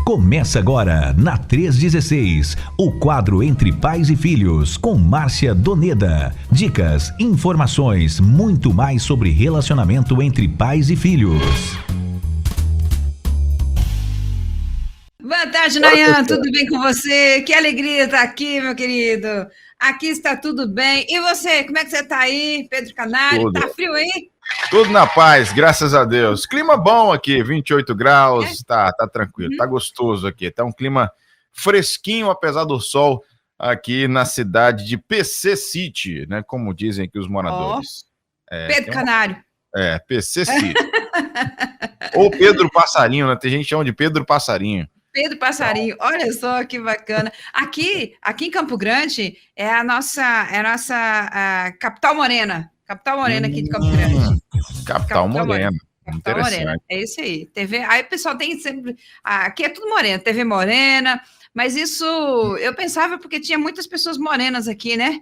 Começa agora, na 316, o quadro Entre Pais e Filhos, com Márcia Doneda. Dicas, informações, muito mais sobre relacionamento entre pais e filhos. Boa tarde, Nayan, tudo bem com você? Que alegria estar aqui, meu querido. Aqui está tudo bem. E você, como é que você está aí, Pedro Canário? Tá frio aí? Tudo na paz, graças a Deus. Clima bom aqui, 28 graus, tá tranquilo, tá gostoso aqui. Tá um clima fresquinho, apesar do sol, aqui na cidade de PC City, né? Como dizem aqui os moradores. Pedro Canário. PC City. Ou Pedro Passarinho, né? Tem gente que chama de Pedro Passarinho. Pedro Passarinho, olha só que bacana. Aqui em Campo Grande é a nossa capital morena. Capital Morena aqui de Campo Grande. Capital Morena. Capital Morena, é isso aí. TV, aí o pessoal tem sempre... Aqui é tudo morena, TV Morena, mas isso eu pensava porque tinha muitas pessoas morenas aqui, né?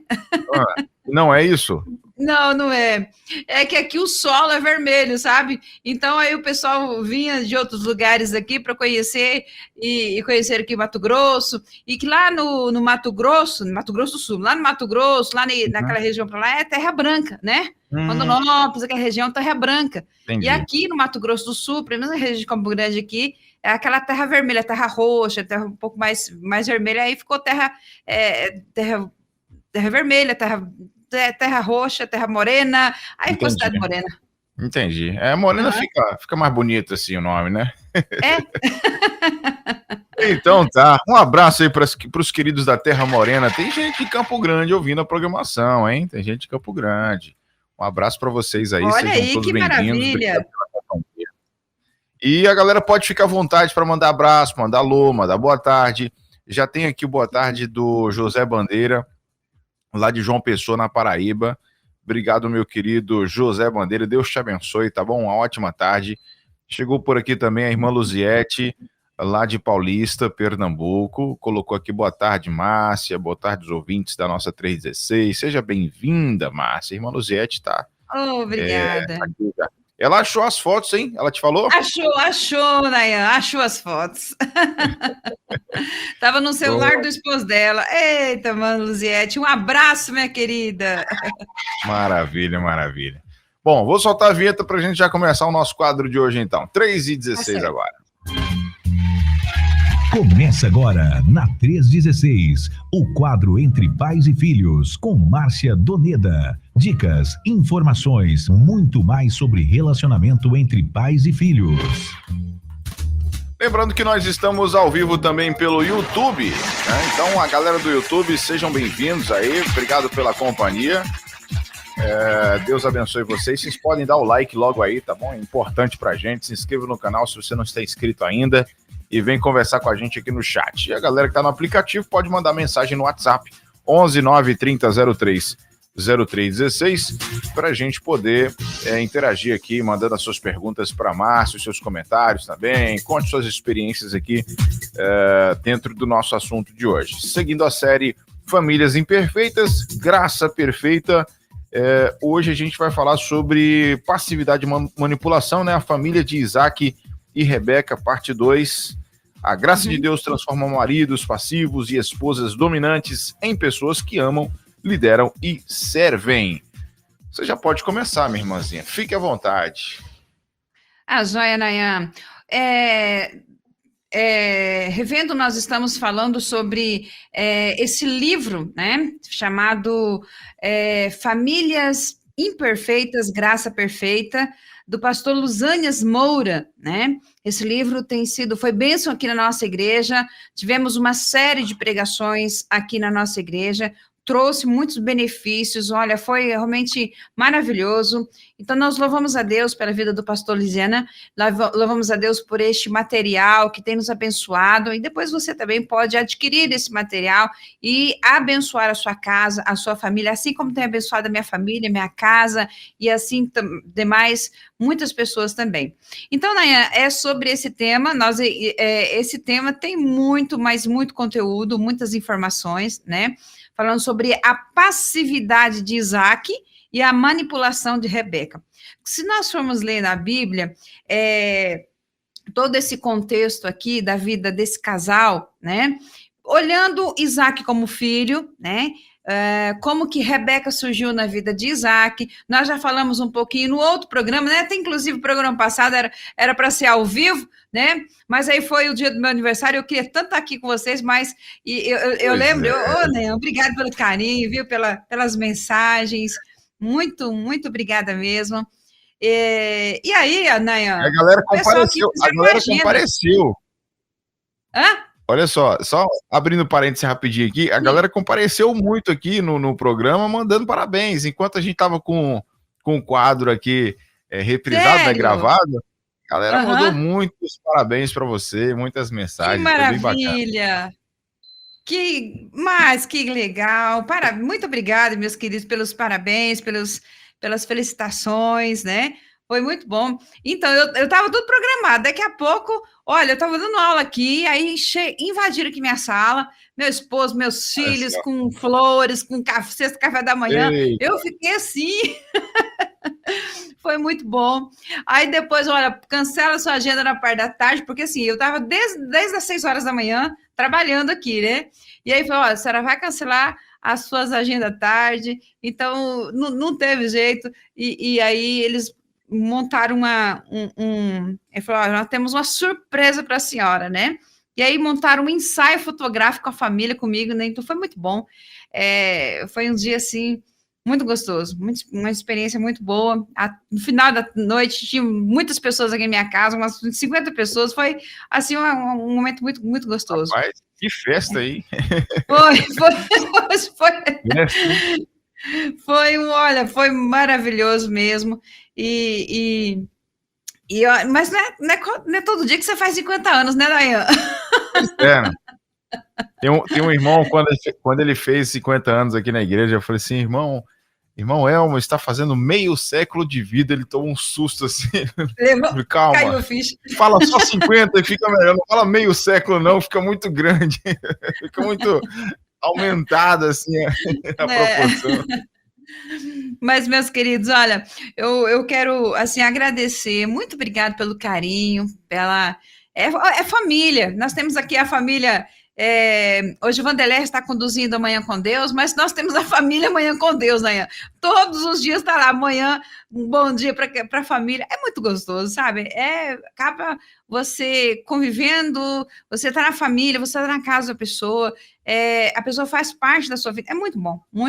Não é isso? Não é. É que aqui o solo é vermelho, sabe? Então aí o pessoal vinha de outros lugares aqui para conhecer e conhecer aqui Mato Grosso, e que lá no Mato Grosso do Sul, lá no Mato Grosso, lá naquela região para lá é terra branca, né? Rondonópolis, aquela região terra branca. Entendi. E aqui no Mato Grosso do Sul, pelo menos na região de Campo Grande aqui, é aquela terra vermelha, terra roxa, terra um pouco mais vermelha, aí ficou terra vermelha, terra roxa, terra morena, aí ficou cidade morena. Entendi. Morena fica mais bonito assim o nome, né? Então tá. Um abraço aí para os queridos da Terra Morena. Tem gente de Campo Grande ouvindo a programação, hein? Tem gente de Campo Grande. Um abraço para vocês aí. Olha aí, que maravilha. E a galera pode ficar à vontade para mandar abraço, mandar alô, mandar boa tarde. Já tem aqui o boa tarde do José Bandeira, lá de João Pessoa, na Paraíba. Obrigado, meu querido José Bandeira. Deus te abençoe, tá bom? Uma ótima tarde. Chegou por aqui também a irmã Luziete, lá de Paulista, Pernambuco. Colocou aqui boa tarde, Márcia. Boa tarde, os ouvintes da nossa 316. Seja bem-vinda, Márcia. A irmã Luziete tá... Obrigada. Aqui já. Ela achou as fotos, hein? Ela te falou? Achou, Nayan, achou as fotos. Tava no celular do esposo dela. Eita, mano, Luziete, um abraço, minha querida. Maravilha, maravilha. Bom, vou soltar a vinheta pra gente já começar o nosso quadro de hoje, então. 3h16 agora. Começa agora, na 316, o quadro Entre Pais e Filhos, com Márcia Doneda. Dicas, informações, muito mais sobre relacionamento entre pais e filhos. Lembrando que nós estamos ao vivo também pelo YouTube, né? Então, a galera do YouTube, sejam bem-vindos aí. Obrigado pela companhia. Deus abençoe vocês. Vocês podem dar o like logo aí, tá bom? É importante pra gente. Se inscreva no canal se você não está inscrito ainda. E vem conversar com a gente aqui no chat. E a galera que está no aplicativo pode mandar mensagem no WhatsApp 11 930 03 0316 para a gente poder interagir aqui, mandando as suas perguntas para Márcio, seus comentários também. Conte suas experiências aqui dentro do nosso assunto de hoje. Seguindo a série Famílias Imperfeitas, Graça Perfeita, hoje a gente vai falar sobre passividade e manipulação, né? A família de Isaac e Rebeca, parte 2. A graça de Deus transforma maridos passivos e esposas dominantes em pessoas que amam, lideram e servem. Você já pode começar, minha irmãzinha. Fique à vontade. Joia, Nayan. Revendo, nós estamos falando sobre esse livro, né, chamado Famílias Imperfeitas, Graça Perfeita, do pastor Luzânias Moura, né? Esse livro foi bênção aqui na nossa igreja, tivemos uma série de pregações aqui na nossa igreja, trouxe muitos benefícios, olha, foi realmente maravilhoso. Então, nós louvamos a Deus pela vida do pastor Lisiana, louvamos a Deus por este material que tem nos abençoado, e depois você também pode adquirir esse material e abençoar a sua casa, a sua família, assim como tem abençoado a minha família, minha casa, e assim demais, muitas pessoas também. Então, Nayan, é sobre esse tema, esse tema tem muito, mas muito conteúdo, muitas informações, né? Falando sobre a passividade de Isaac e a manipulação de Rebeca. Se nós formos ler na Bíblia, todo esse contexto aqui da vida desse casal, né? Olhando Isaac como filho, né? Como que Rebeca surgiu na vida de Isaac. Nós já falamos um pouquinho no outro programa, né? Até inclusive o programa passado era para ser ao vivo, né? Mas aí foi o dia do meu aniversário, eu queria tanto estar aqui com vocês, mas eu lembro, né? Obrigada pelo carinho, viu? Pelas mensagens, muito, muito obrigada mesmo. E aí, Anayan? A galera compareceu. A galera compareceu. Hã? Olha só abrindo parênteses rapidinho aqui, a galera compareceu muito aqui no programa, mandando parabéns. Enquanto a gente tava com o quadro aqui reprisado, né, gravado, a galera mandou muitos parabéns para você, muitas mensagens. Que maravilha! Que legal! Muito obrigada, meus queridos, pelos parabéns, pelas felicitações, né? Foi muito bom. Então, eu estava tudo programado. Daqui a pouco, olha, eu estava dando aula aqui, aí invadiram aqui minha sala, meu esposo, meus filhos, com flores, com cesta, café da manhã. Ei. Eu fiquei assim. Foi muito bom. Aí depois, olha, cancela sua agenda na parte da tarde, porque assim, eu estava desde as 6 horas da manhã trabalhando aqui, né? E aí falou, olha, a senhora vai cancelar as suas agendas à tarde. Então, não teve jeito. E aí eles montaram ele falou, nós temos uma surpresa para a senhora, né? E aí montaram um ensaio fotográfico com a família, comigo, né? Então foi muito bom. Foi um dia, assim, muito gostoso, uma experiência muito boa. No final da noite, tinha muitas pessoas aqui em minha casa, umas 50 pessoas. Foi, assim, um momento muito, muito gostoso. Rapaz, que festa aí! Foi maravilhoso mesmo. Mas não é todo dia que você faz 50 anos, né, Dayan? Né? Tem um irmão, quando ele fez 50 anos aqui na igreja, eu falei assim, irmão Elmo está fazendo meio século de vida. Ele tomou um susto assim. Calma, caiu a ficha. Fala só 50 e fica melhor. Não fala meio século não, fica muito grande. Fica muito aumentada assim a proporção. Mas, meus queridos, olha, eu quero, assim, agradecer, muito obrigado pelo carinho, é família, nós temos aqui a família, hoje o Vanderlei está conduzindo Amanhã com Deus, mas nós temos a família Amanhã com Deus, né? Todos os dias está lá, amanhã, um bom dia para a família, é muito gostoso, sabe? Acaba você convivendo, você está na família, você está na casa da pessoa, a pessoa faz parte da sua vida, é muito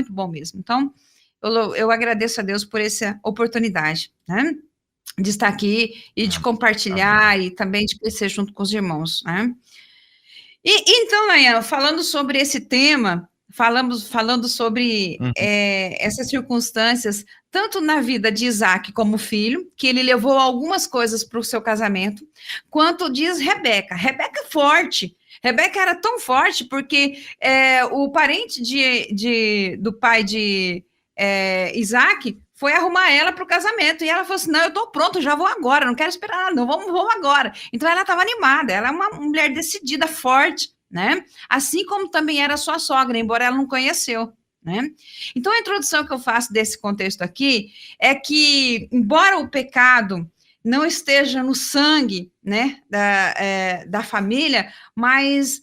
bom mesmo, então eu agradeço a Deus por essa oportunidade, né, de estar aqui e de compartilhar e também de crescer junto com os irmãos, né. Então, Nayan, falando sobre esse tema, falando sobre essas circunstâncias, tanto na vida de Isaac como filho, que ele levou algumas coisas para o seu casamento, quanto diz Rebeca. Rebeca é forte. Rebeca era tão forte porque o parente do pai de Isaac foi arrumar ela para o casamento, e ela falou assim, não, eu estou pronto, já vou agora, não quero esperar nada, não, vamos agora. Então ela estava animada, ela é uma mulher decidida, forte, né? Assim como também era sua sogra, embora ela não conheceu, né? Então a introdução que eu faço desse contexto aqui é que, embora o pecado não esteja no sangue, né, da família, mas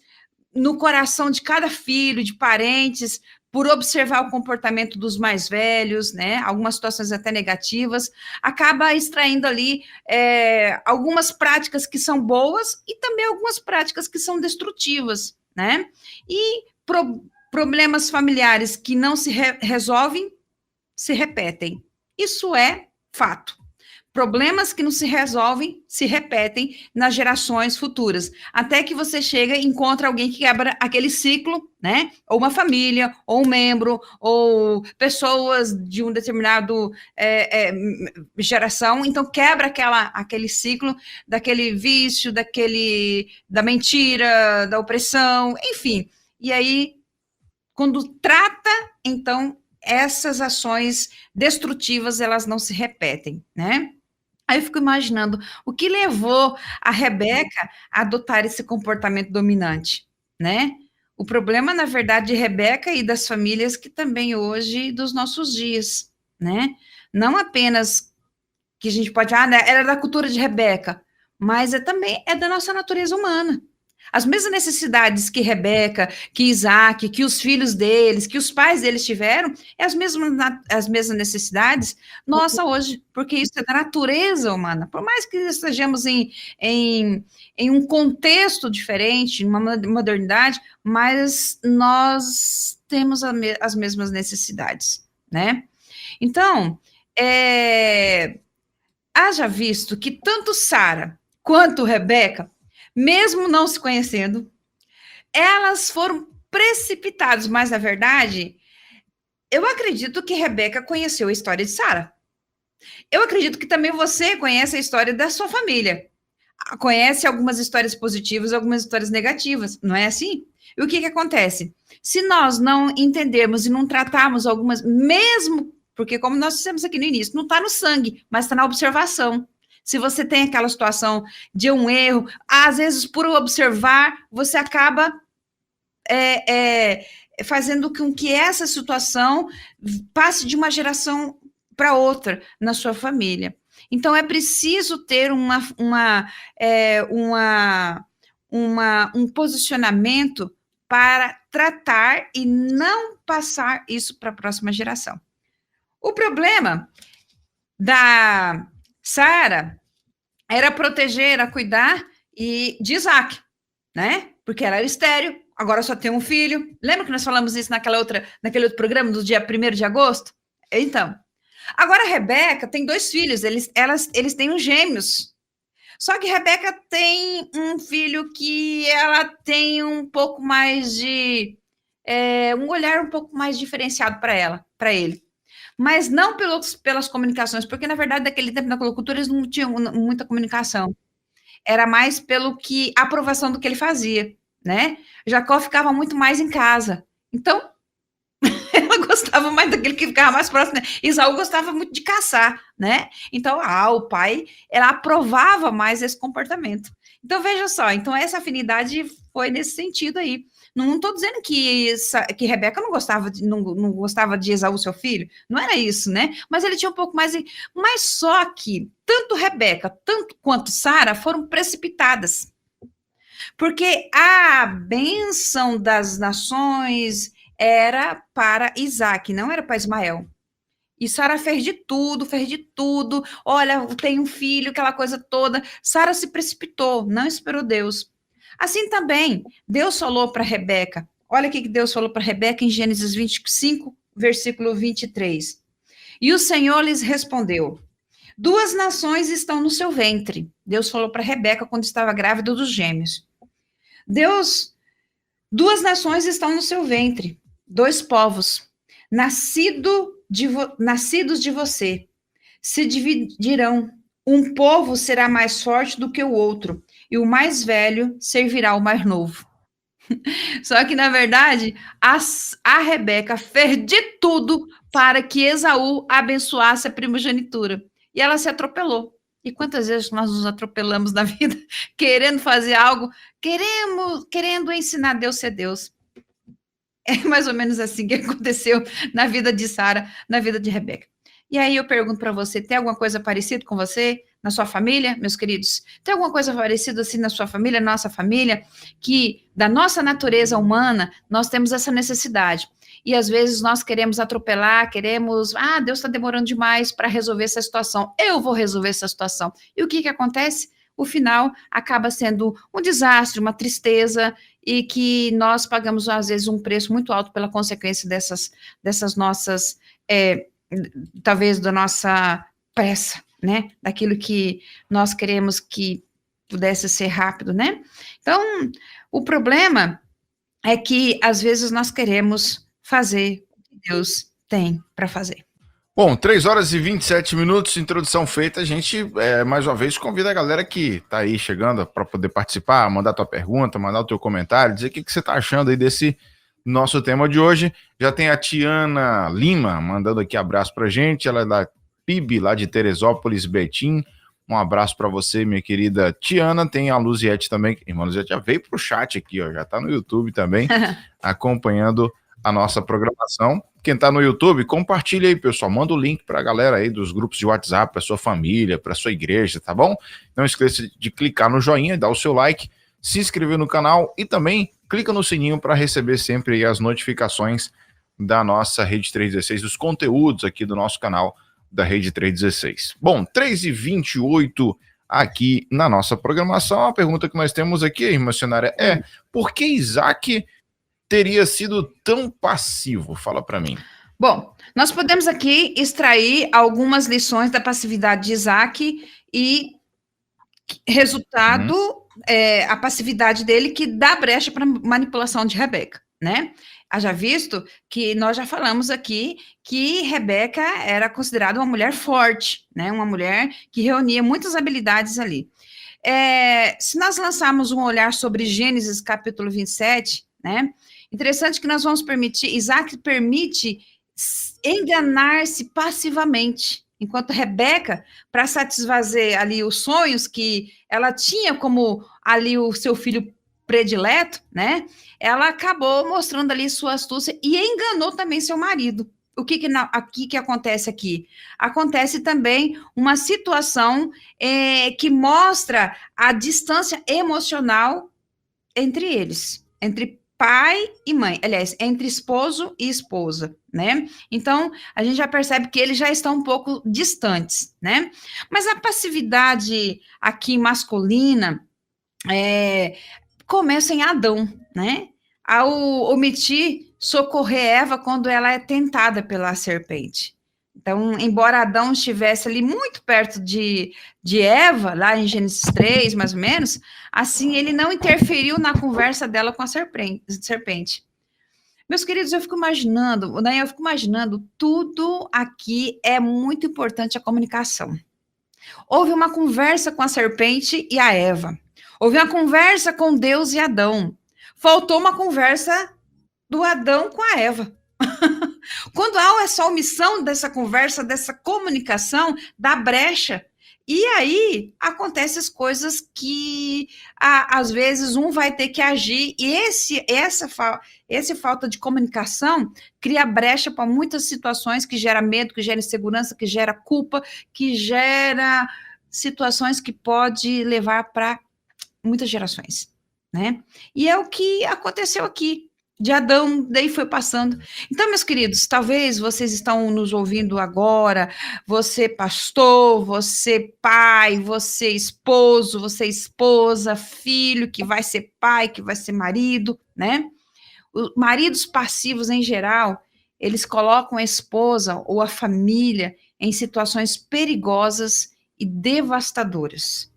no coração de cada filho, de parentes, por observar o comportamento dos mais velhos, né, algumas situações até negativas, acaba extraindo ali algumas práticas que são boas e também algumas práticas que são destrutivas, né, e problemas familiares que não se resolvem, se repetem. Isso é fato. Problemas que não se resolvem se repetem nas gerações futuras, até que você chega e encontra alguém que quebra aquele ciclo, né? Ou uma família, ou um membro, ou pessoas de um determinado geração, então quebra aquele ciclo daquele vício, da mentira, da opressão, enfim. E aí, quando trata, então, essas ações destrutivas, elas não se repetem, né? Aí eu fico imaginando o que levou a Rebeca a adotar esse comportamento dominante, né? O problema, na verdade, de Rebeca e das famílias que também hoje, dos nossos dias, né? Não apenas que a gente pode, né, era da cultura de Rebeca, mas também é da nossa natureza humana. As mesmas necessidades que Rebeca, que Isaac, que os filhos deles, que os pais deles tiveram, é as mesmas necessidades nossa hoje, porque isso é da natureza humana. Por mais que estejamos em um contexto diferente, uma modernidade, mas nós temos as mesmas necessidades, né? Então, haja visto que tanto Sara quanto Rebeca, mesmo não se conhecendo, elas foram precipitadas, mas, na verdade, eu acredito que Rebeca conheceu a história de Sara. Eu acredito que também você conhece a história da sua família. Conhece algumas histórias positivas, algumas histórias negativas, não é assim? E o que acontece? Se nós não entendermos e não tratarmos algumas, mesmo, porque como nós dissemos aqui no início, não está no sangue, mas está na observação. Se você tem aquela situação de um erro, às vezes, por observar, você acaba fazendo com que essa situação passe de uma geração para outra na sua família. Então, é preciso ter um posicionamento para tratar e não passar isso para a próxima geração. O problema da Sara era proteger, era cuidar de Isaac, né? Porque ela era estéril, agora só tem um filho. Lembra que nós falamos isso naquele outro programa do dia 1º de agosto? Então, agora a Rebeca tem 2 filhos, eles têm uns gêmeos. Só que Rebeca tem um filho que ela tem um pouco mais de... um olhar um pouco mais diferenciado para ele. Mas não pelas comunicações, porque, na verdade, naquele tempo, na cultura, eles não tinham muita comunicação. Era mais a aprovação do que ele fazia, né? Jacó ficava muito mais em casa. Então, ela gostava mais daquele que ficava mais próximo, né? Esaú gostava muito de caçar, né? Então, o pai, ela aprovava mais esse comportamento. Então, veja só, então essa afinidade foi nesse sentido aí. Não estou dizendo que Rebeca não gostava de Esaú, seu filho, não era isso, né? Mas ele tinha um pouco mais... Mas só que tanto Rebeca, tanto quanto Sara foram precipitadas. Porque a bênção das nações era para Isaac, não era para Ismael. E Sara fez de tudo. Olha, tem um filho, aquela coisa toda. Sara se precipitou, não esperou Deus. Assim também, Deus falou para Rebeca. Olha o que Deus falou para Rebeca em Gênesis 25, versículo 23. E o Senhor lhes respondeu: 2 nações estão no seu ventre. Deus falou para Rebeca quando estava grávida dos gêmeos. 2 nações estão no seu ventre, 2 povos, nascidos de você, se dividirão. Um povo será mais forte do que o outro, e o mais velho servirá ao mais novo. Só que, na verdade, a Rebeca fez de tudo para que Esaú abençoasse a primogenitura. E ela se atropelou. E quantas vezes nós nos atropelamos na vida, querendo fazer algo, querendo ensinar Deus a ser Deus. É mais ou menos assim que aconteceu na vida de Sara, na vida de Rebeca. E aí eu pergunto para você, tem alguma coisa parecida com você, na sua família, meus queridos? Tem alguma coisa parecida assim na sua família, na nossa família, que da nossa natureza humana, nós temos essa necessidade. E às vezes nós queremos atropelar, Deus está demorando demais para resolver essa situação. Eu vou resolver essa situação. E o que acontece? O final acaba sendo um desastre, uma tristeza, e que nós pagamos, às vezes, um preço muito alto pela consequência dessas nossas, talvez da nossa pressa, né? Daquilo que nós queremos que pudesse ser rápido, né? Então, o problema é que, às vezes, nós queremos fazer o que Deus tem para fazer. Bom, 3 horas e 27 minutos, introdução feita. A gente, mais uma vez, convida a galera que está aí chegando para poder participar, mandar tua pergunta, mandar o teu comentário, dizer o que você está achando aí desse nosso tema de hoje. Já tem a Tiana Lima mandando aqui abraço para a gente, ela é da PIB, lá de Teresópolis, Betim. Um abraço para você, minha querida Tiana. Tem a Luziette também, irmã Luziette já veio para o chat aqui, ó, já está no YouTube também, acompanhando a nossa programação. Quem está no YouTube, compartilha aí, pessoal. Manda o link para a galera aí dos grupos de WhatsApp, para sua família, para sua igreja, tá bom? Não esqueça de clicar no joinha, dar o seu like, se inscrever no canal e também clica no sininho para receber sempre as notificações da nossa Rede 316, dos conteúdos aqui do nosso canal da Rede 316. Bom, 3h28 aqui na nossa programação. A pergunta que nós temos aqui, irmã Senara, é: por que Isaac teria sido tão passivo? Fala para mim. Bom, nós podemos aqui extrair algumas lições da passividade de Isaac e resultado, a passividade dele que dá brecha para manipulação de Rebeca, né? Haja visto que nós já falamos aqui que Rebeca era considerada uma mulher forte, né? Uma mulher que reunia muitas habilidades ali. Se nós lançarmos um olhar sobre Gênesis capítulo 27, né? Interessante que nós vamos permitir, Isaac permite enganar-se passivamente, enquanto Rebeca, para satisfazer ali os sonhos que ela tinha como ali o seu filho predileto, né? Ela acabou mostrando ali sua astúcia e enganou também seu marido. O que acontece aqui? Acontece também uma situação que mostra a distância emocional entre eles, entre pai e mãe, aliás, entre esposo e esposa, né? Então, a gente já percebe que eles já estão um pouco distantes, né? Mas a passividade aqui masculina começa em Adão, né? Ao omitir socorrer Eva quando ela é tentada pela serpente. Então, embora Adão estivesse ali muito perto de Eva, lá em Gênesis 3, mais ou menos, assim, ele não interferiu na conversa dela com a serpente. Meus queridos, eu fico imaginando, tudo aqui é muito importante a comunicação. Houve uma conversa com a serpente e a Eva. Houve uma conversa com Deus e Adão. Faltou uma conversa do Adão com a Eva. Quando há essa omissão dessa conversa, dessa comunicação, dá brecha. E aí, acontecem as coisas que, às vezes, um vai ter que agir, e essa falta de comunicação cria brecha para muitas situações que gera medo, que gera insegurança, que gera culpa, que gera situações que pode levar para muitas gerações, né? E é o que aconteceu aqui. De Adão, daí foi passando. Então, meus queridos, talvez vocês estão nos ouvindo agora, você pastor, você pai, você esposo, você esposa, filho, que vai ser pai, que vai ser marido, né? Os maridos passivos, em geral, eles colocam a esposa ou a família em situações perigosas e devastadoras.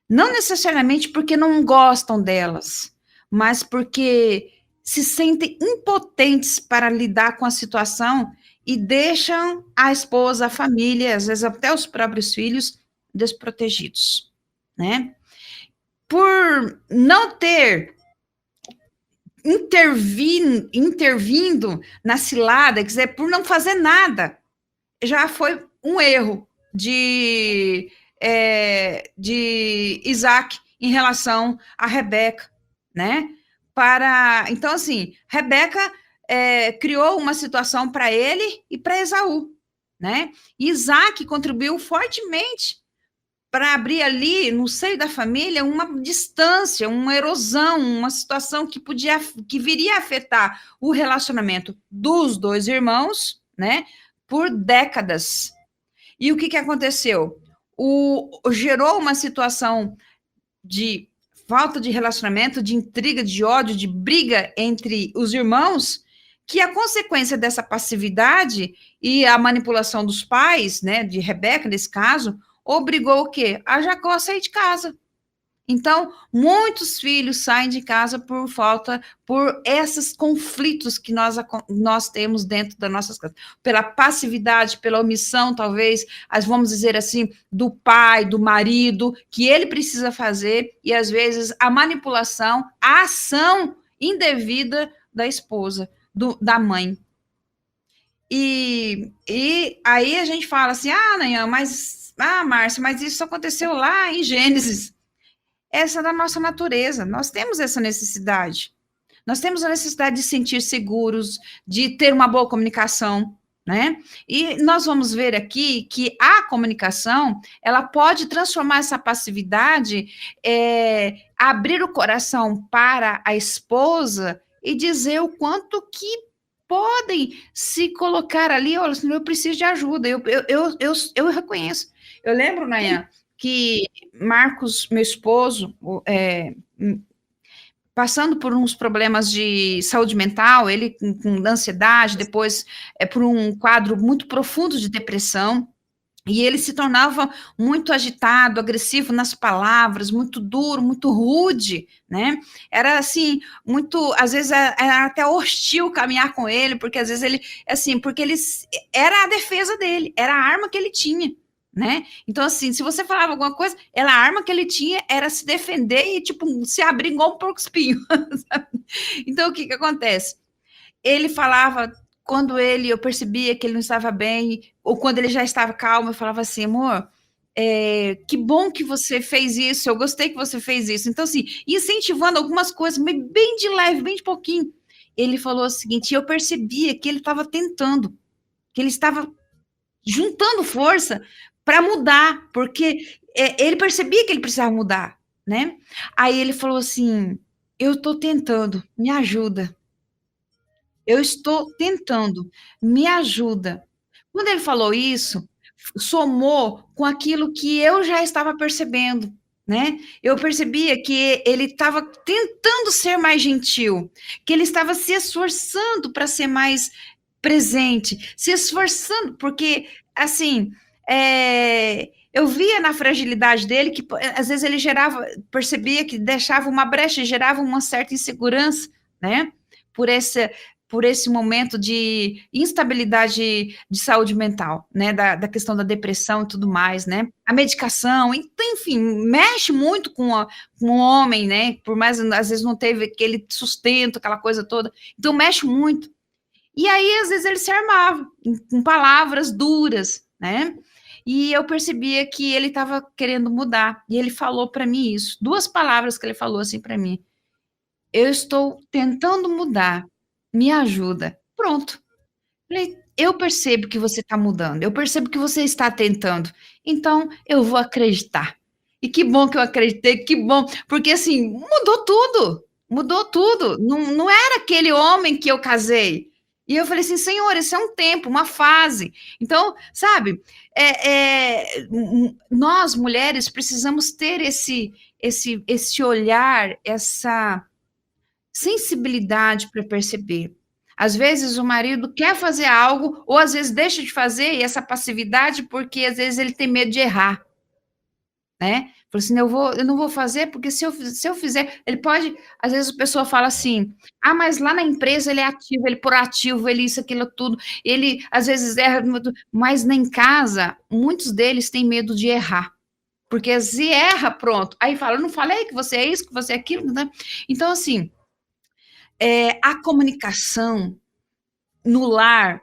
Não necessariamente porque não gostam delas, mas porque se sentem impotentes para lidar com a situação e deixam a esposa, a família, às vezes até os próprios filhos, desprotegidos, né? Por não ter intervindo na cilada, quer dizer, por não fazer nada, já foi um erro de Isaac em relação a Rebeca, né? Então, assim, Rebeca criou uma situação para ele e para Esaú, né? Isaac contribuiu fortemente para abrir ali, no seio da família, uma distância, uma erosão, uma situação que viria a afetar o relacionamento dos dois irmãos, né? Por décadas. E o que aconteceu? Gerou uma situação de falta de relacionamento, de intriga, de ódio, de briga entre os irmãos, que a consequência dessa passividade e a manipulação dos pais, né, de Rebeca, nesse caso, obrigou o quê? A Jacó a sair de casa. Então, muitos filhos saem de casa por esses conflitos que nós temos dentro das nossas casas. Pela passividade, pela omissão, talvez, vamos dizer assim, do pai, do marido, que ele precisa fazer, e às vezes a manipulação, a ação indevida da esposa, da mãe. E aí a gente fala assim, Márcia, mas isso aconteceu lá em Gênesis. Essa é da nossa natureza, nós temos essa necessidade. Nós temos a necessidade de sentir seguros, de ter uma boa comunicação, né? E nós vamos ver aqui que a comunicação, ela pode transformar essa passividade, abrir o coração para a esposa e dizer o quanto que podem se colocar ali, olha, eu preciso de ajuda, eu reconheço. Eu lembro, Nayan, que Marcos, meu esposo, passando por uns problemas de saúde mental, ele com ansiedade, depois por um quadro muito profundo de depressão, e ele se tornava muito agitado, agressivo nas palavras, muito duro, muito rude, né? Era assim, muito, às vezes era até hostil caminhar com ele, porque às vezes ele, assim, porque ele era a defesa dele, era a arma que ele tinha, né? Então, assim, se você falava alguma coisa, a arma que ele tinha era se defender e, tipo, se abrir igual um porco-espinho. Então, o que acontece? Ele falava, quando eu percebia que ele não estava bem, ou quando ele já estava calmo, eu falava assim, amor, que bom que você fez isso, eu gostei que você fez isso. Então, assim, incentivando algumas coisas, mas bem de leve, bem de pouquinho. Ele falou o seguinte, eu percebia que ele estava tentando, que ele estava juntando força para mudar, porque ele percebia que ele precisava mudar, né? Aí ele falou assim, eu estou tentando, me ajuda. Eu estou tentando, me ajuda. Quando ele falou isso, somou com aquilo que eu já estava percebendo, né? Eu percebia que ele estava tentando ser mais gentil, que ele estava se esforçando para ser mais presente, se esforçando, porque, assim, eu via na fragilidade dele que, às vezes, ele percebia que deixava uma brecha, gerava uma certa insegurança, né? Por esse momento de instabilidade de saúde mental, né, da questão da depressão e tudo mais, né, a medicação, então, enfim, mexe muito com o homem, né, por mais, às vezes, não teve aquele sustento, aquela coisa toda, então mexe muito. E aí, às vezes, ele se armava com palavras duras, né, e eu percebia que ele estava querendo mudar, e ele falou para mim isso, 2 palavras que ele falou assim para mim, eu estou tentando mudar, me ajuda. Pronto. Falei, eu percebo que você está mudando, eu percebo que você está tentando, então eu vou acreditar. E que bom que eu acreditei, que bom, porque assim, mudou tudo. Não era aquele homem que eu casei. E eu falei assim, Senhor, isso é um tempo, uma fase. Então, sabe, nós mulheres precisamos ter esse olhar, essa sensibilidade para perceber. Às vezes o marido quer fazer algo, ou às vezes deixa de fazer, e essa passividade, porque às vezes ele tem medo de errar, né? Falou assim, eu não vou fazer, porque se eu fizer, ele pode, às vezes a pessoa fala assim, mas lá na empresa ele é ativo, ele é proativo, ele isso, aquilo, tudo, ele às vezes erra, mas em casa, muitos deles têm medo de errar, porque se erra, pronto, aí fala, eu não falei que você é isso, que você é aquilo, né? Então, assim, a comunicação no lar,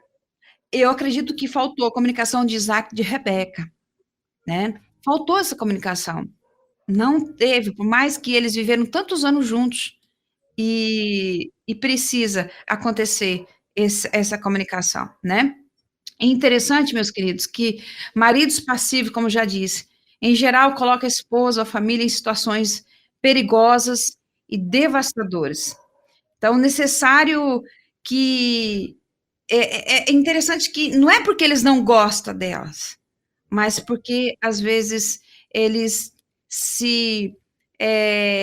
eu acredito que faltou a comunicação de Isaac e de Rebeca, né? Faltou essa comunicação. Não teve, por mais que eles viveram tantos anos juntos, e precisa acontecer essa comunicação, né? É interessante, meus queridos, que maridos passivos, como já disse, em geral, coloca a esposa, a família em situações perigosas e devastadoras. Então, necessário que é interessante que não é porque eles não gostam delas, mas porque, às vezes, eles se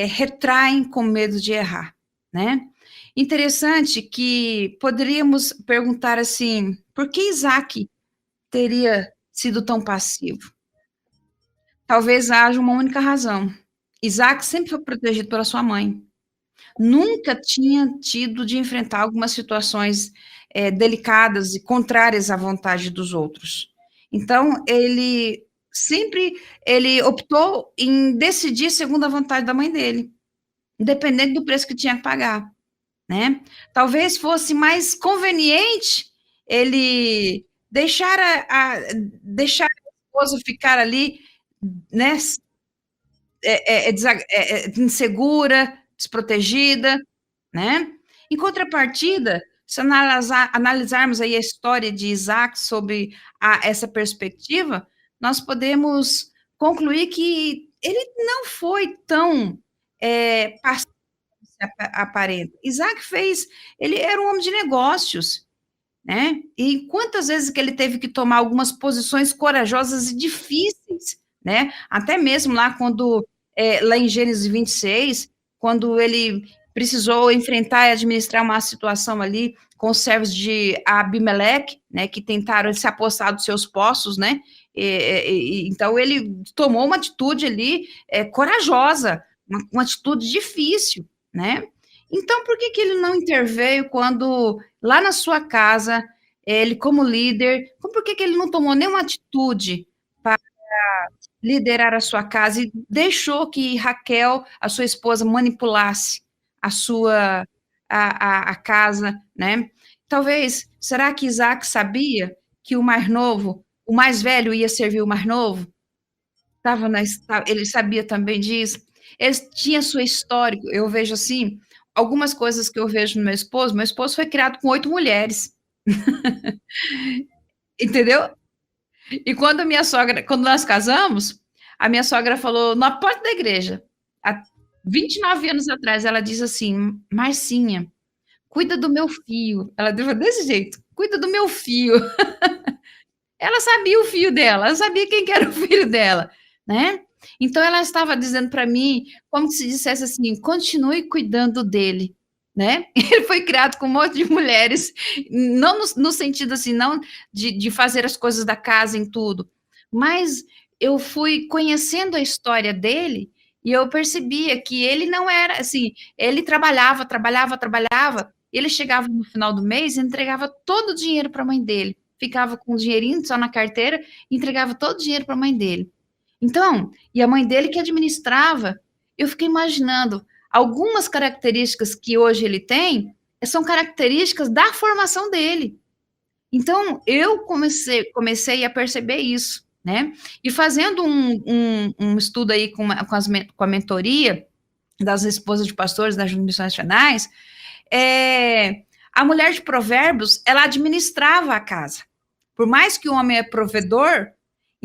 retraem com medo de errar, né? Interessante que poderíamos perguntar assim, por que Isaac teria sido tão passivo? Talvez haja uma única razão. Isaac sempre foi protegido pela sua mãe. Nunca tinha tido de enfrentar algumas situações delicadas e contrárias à vontade dos outros. Então, ele optou em decidir segundo a vontade da mãe dele, independente do preço que tinha que pagar, né? Talvez fosse mais conveniente ele deixar deixar a esposa ficar ali, né, insegura, desprotegida, né? Em contrapartida, se analisarmos aí a história de Isaac sobre essa perspectiva, nós podemos concluir que ele não foi tão passivo aparente. Isaac ele era um homem de negócios, né? E quantas vezes que ele teve que tomar algumas posições corajosas e difíceis, né? Até mesmo lá lá em Gênesis 26, quando ele precisou enfrentar e administrar uma situação ali com os servos de Abimeleque, né? Que tentaram se apossar dos seus postos, né? Então ele tomou uma atitude ali corajosa, uma atitude difícil, né? Então, por que ele não interveio quando, lá na sua casa, ele como líder, por que ele não tomou nenhuma atitude para liderar a sua casa e deixou que Raquel, a sua esposa, manipulasse a casa, né? Talvez, será que Isaac sabia que o mais velho ia servir o mais novo? Ele sabia também disso? Ele tinha sua história, eu vejo assim, algumas coisas que eu vejo no meu esposo foi criado com 8 mulheres. Entendeu? E quando nós casamos, a minha sogra falou, na porta da igreja, há 29 anos atrás, ela disse assim, Marcinha, cuida do meu fio. Ela deu desse jeito, cuida do meu fio. Ela sabia o fio dela, ela sabia quem que era o filho dela, né? Então, ela estava dizendo para mim, como se dissesse assim, continue cuidando dele, né? Ele foi criado com um monte de mulheres, não no sentido assim, não de fazer as coisas da casa em tudo, mas eu fui conhecendo a história dele e eu percebia que ele não era assim, ele trabalhava, ele chegava no final do mês e entregava todo o dinheiro para a mãe dele, ficava com o dinheirinho só na carteira e entregava todo o dinheiro para a mãe dele. Então, e a mãe dele que administrava, eu fiquei imaginando, algumas características que hoje ele tem, são características da formação dele. Então, eu comecei a perceber isso, né? E fazendo um estudo aí com a mentoria das esposas de pastores das Missões Nacionais, a mulher de Provérbios, ela administrava a casa. Por mais que o homem é provedor,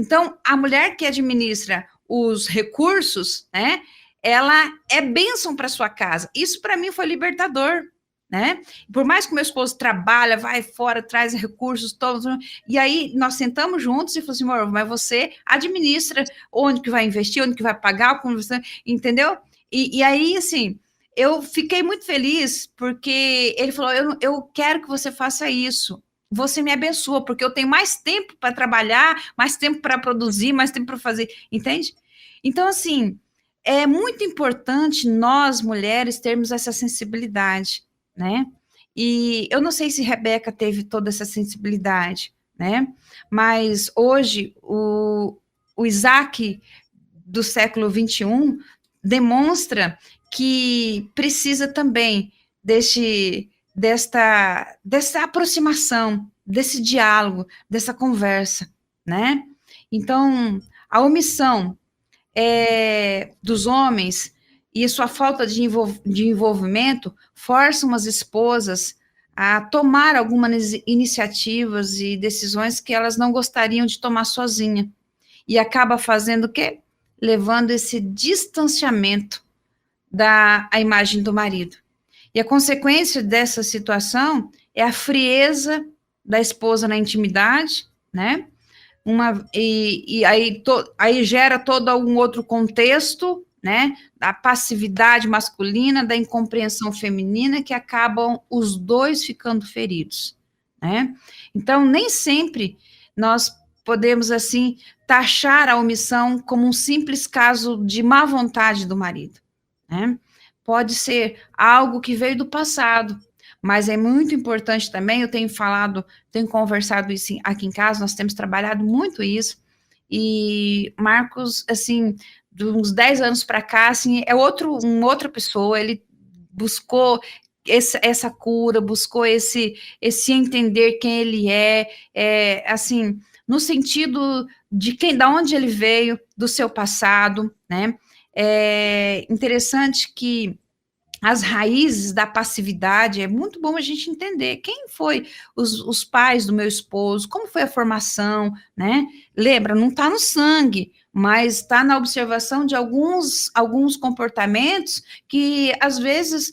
então, a mulher que administra os recursos, né, ela é bênção para sua casa. Isso, para mim, foi libertador, né? Por mais que meu esposo trabalha, vai fora, traz recursos todos, e aí nós sentamos juntos e falamos assim, amor, mas você administra onde que vai investir, onde que vai pagar, como você, entendeu? E aí, assim, eu fiquei muito feliz, porque ele falou, eu quero que você faça isso. Você me abençoa, porque eu tenho mais tempo para trabalhar, mais tempo para produzir, mais tempo para fazer, entende? Então, assim, é muito importante nós, mulheres, termos essa sensibilidade, né? E eu não sei se Rebeca teve toda essa sensibilidade, né? Mas hoje, o Isaac do século XXI demonstra que precisa também dessa aproximação, desse diálogo, dessa conversa, né? Então, a omissão dos homens e a sua falta de envolvimento forçam as esposas a tomar algumas iniciativas e decisões que elas não gostariam de tomar sozinha. E acaba fazendo o quê? Levando esse distanciamento da imagem do marido. E a consequência dessa situação é a frieza da esposa na intimidade, né? Aí gera todo um outro contexto, né? Da passividade masculina, da incompreensão feminina, que acabam os dois ficando feridos, né? Então, nem sempre nós podemos, assim, taxar a omissão como um simples caso de má vontade do marido, né? Pode ser algo que veio do passado, mas é muito importante também, eu tenho conversado isso aqui em casa, nós temos trabalhado muito isso, e Marcos, assim, de uns 10 anos para cá, assim, é uma outra pessoa, ele buscou essa cura, buscou esse entender quem ele assim, no sentido de da onde ele veio, do seu passado, né? É interessante que as raízes da passividade, é muito bom a gente entender quem foi os pais do meu esposo, como foi a formação, né? Lembra, não está no sangue, mas está na observação de alguns comportamentos que, às vezes,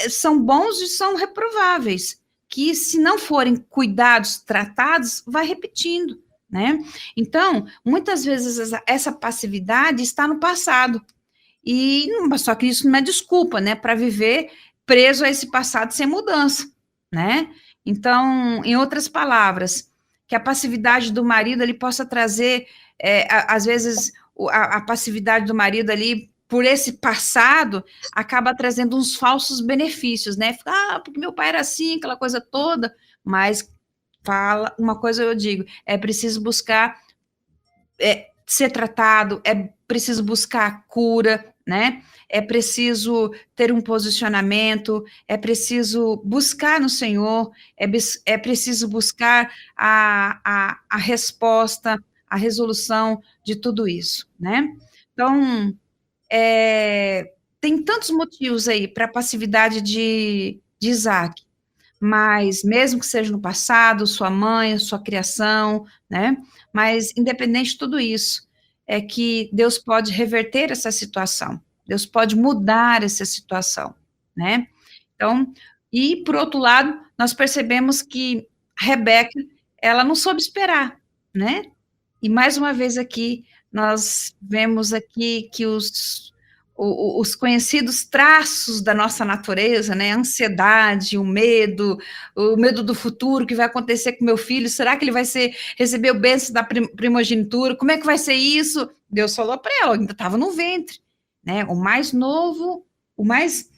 são bons e são reprováveis, que, se não forem cuidados, tratados, vai repetindo, né? Então, muitas vezes, essa passividade está no passado, e só que isso não é desculpa, né, para viver preso a esse passado sem mudança, né? Então, em outras palavras, que a passividade do marido ele possa trazer, às vezes, a passividade do marido ali, por esse passado, acaba trazendo uns falsos benefícios, né? Porque meu pai era assim, aquela coisa toda, mas uma coisa eu digo, é preciso buscar ser tratado, é preciso buscar cura, né? É preciso ter um posicionamento, é preciso buscar no Senhor, é preciso buscar a resposta, a resolução de tudo isso, né? Então, tem tantos motivos aí para a passividade de Isaac, mas mesmo que seja no passado, sua mãe, sua criação, né? Mas independente de tudo isso, é que Deus pode reverter essa situação, Deus pode mudar essa situação, né? Então, e por outro lado, nós percebemos que Rebeca, ela não soube esperar, né? E mais uma vez aqui, nós vemos aqui que os conhecidos traços da nossa natureza, né, a ansiedade, o medo do futuro, que vai acontecer com meu filho, será que ele vai receber o bênção da primogenitura, como é que vai ser isso? Deus falou para ela, ainda estava no ventre, né, o mais novo, o mais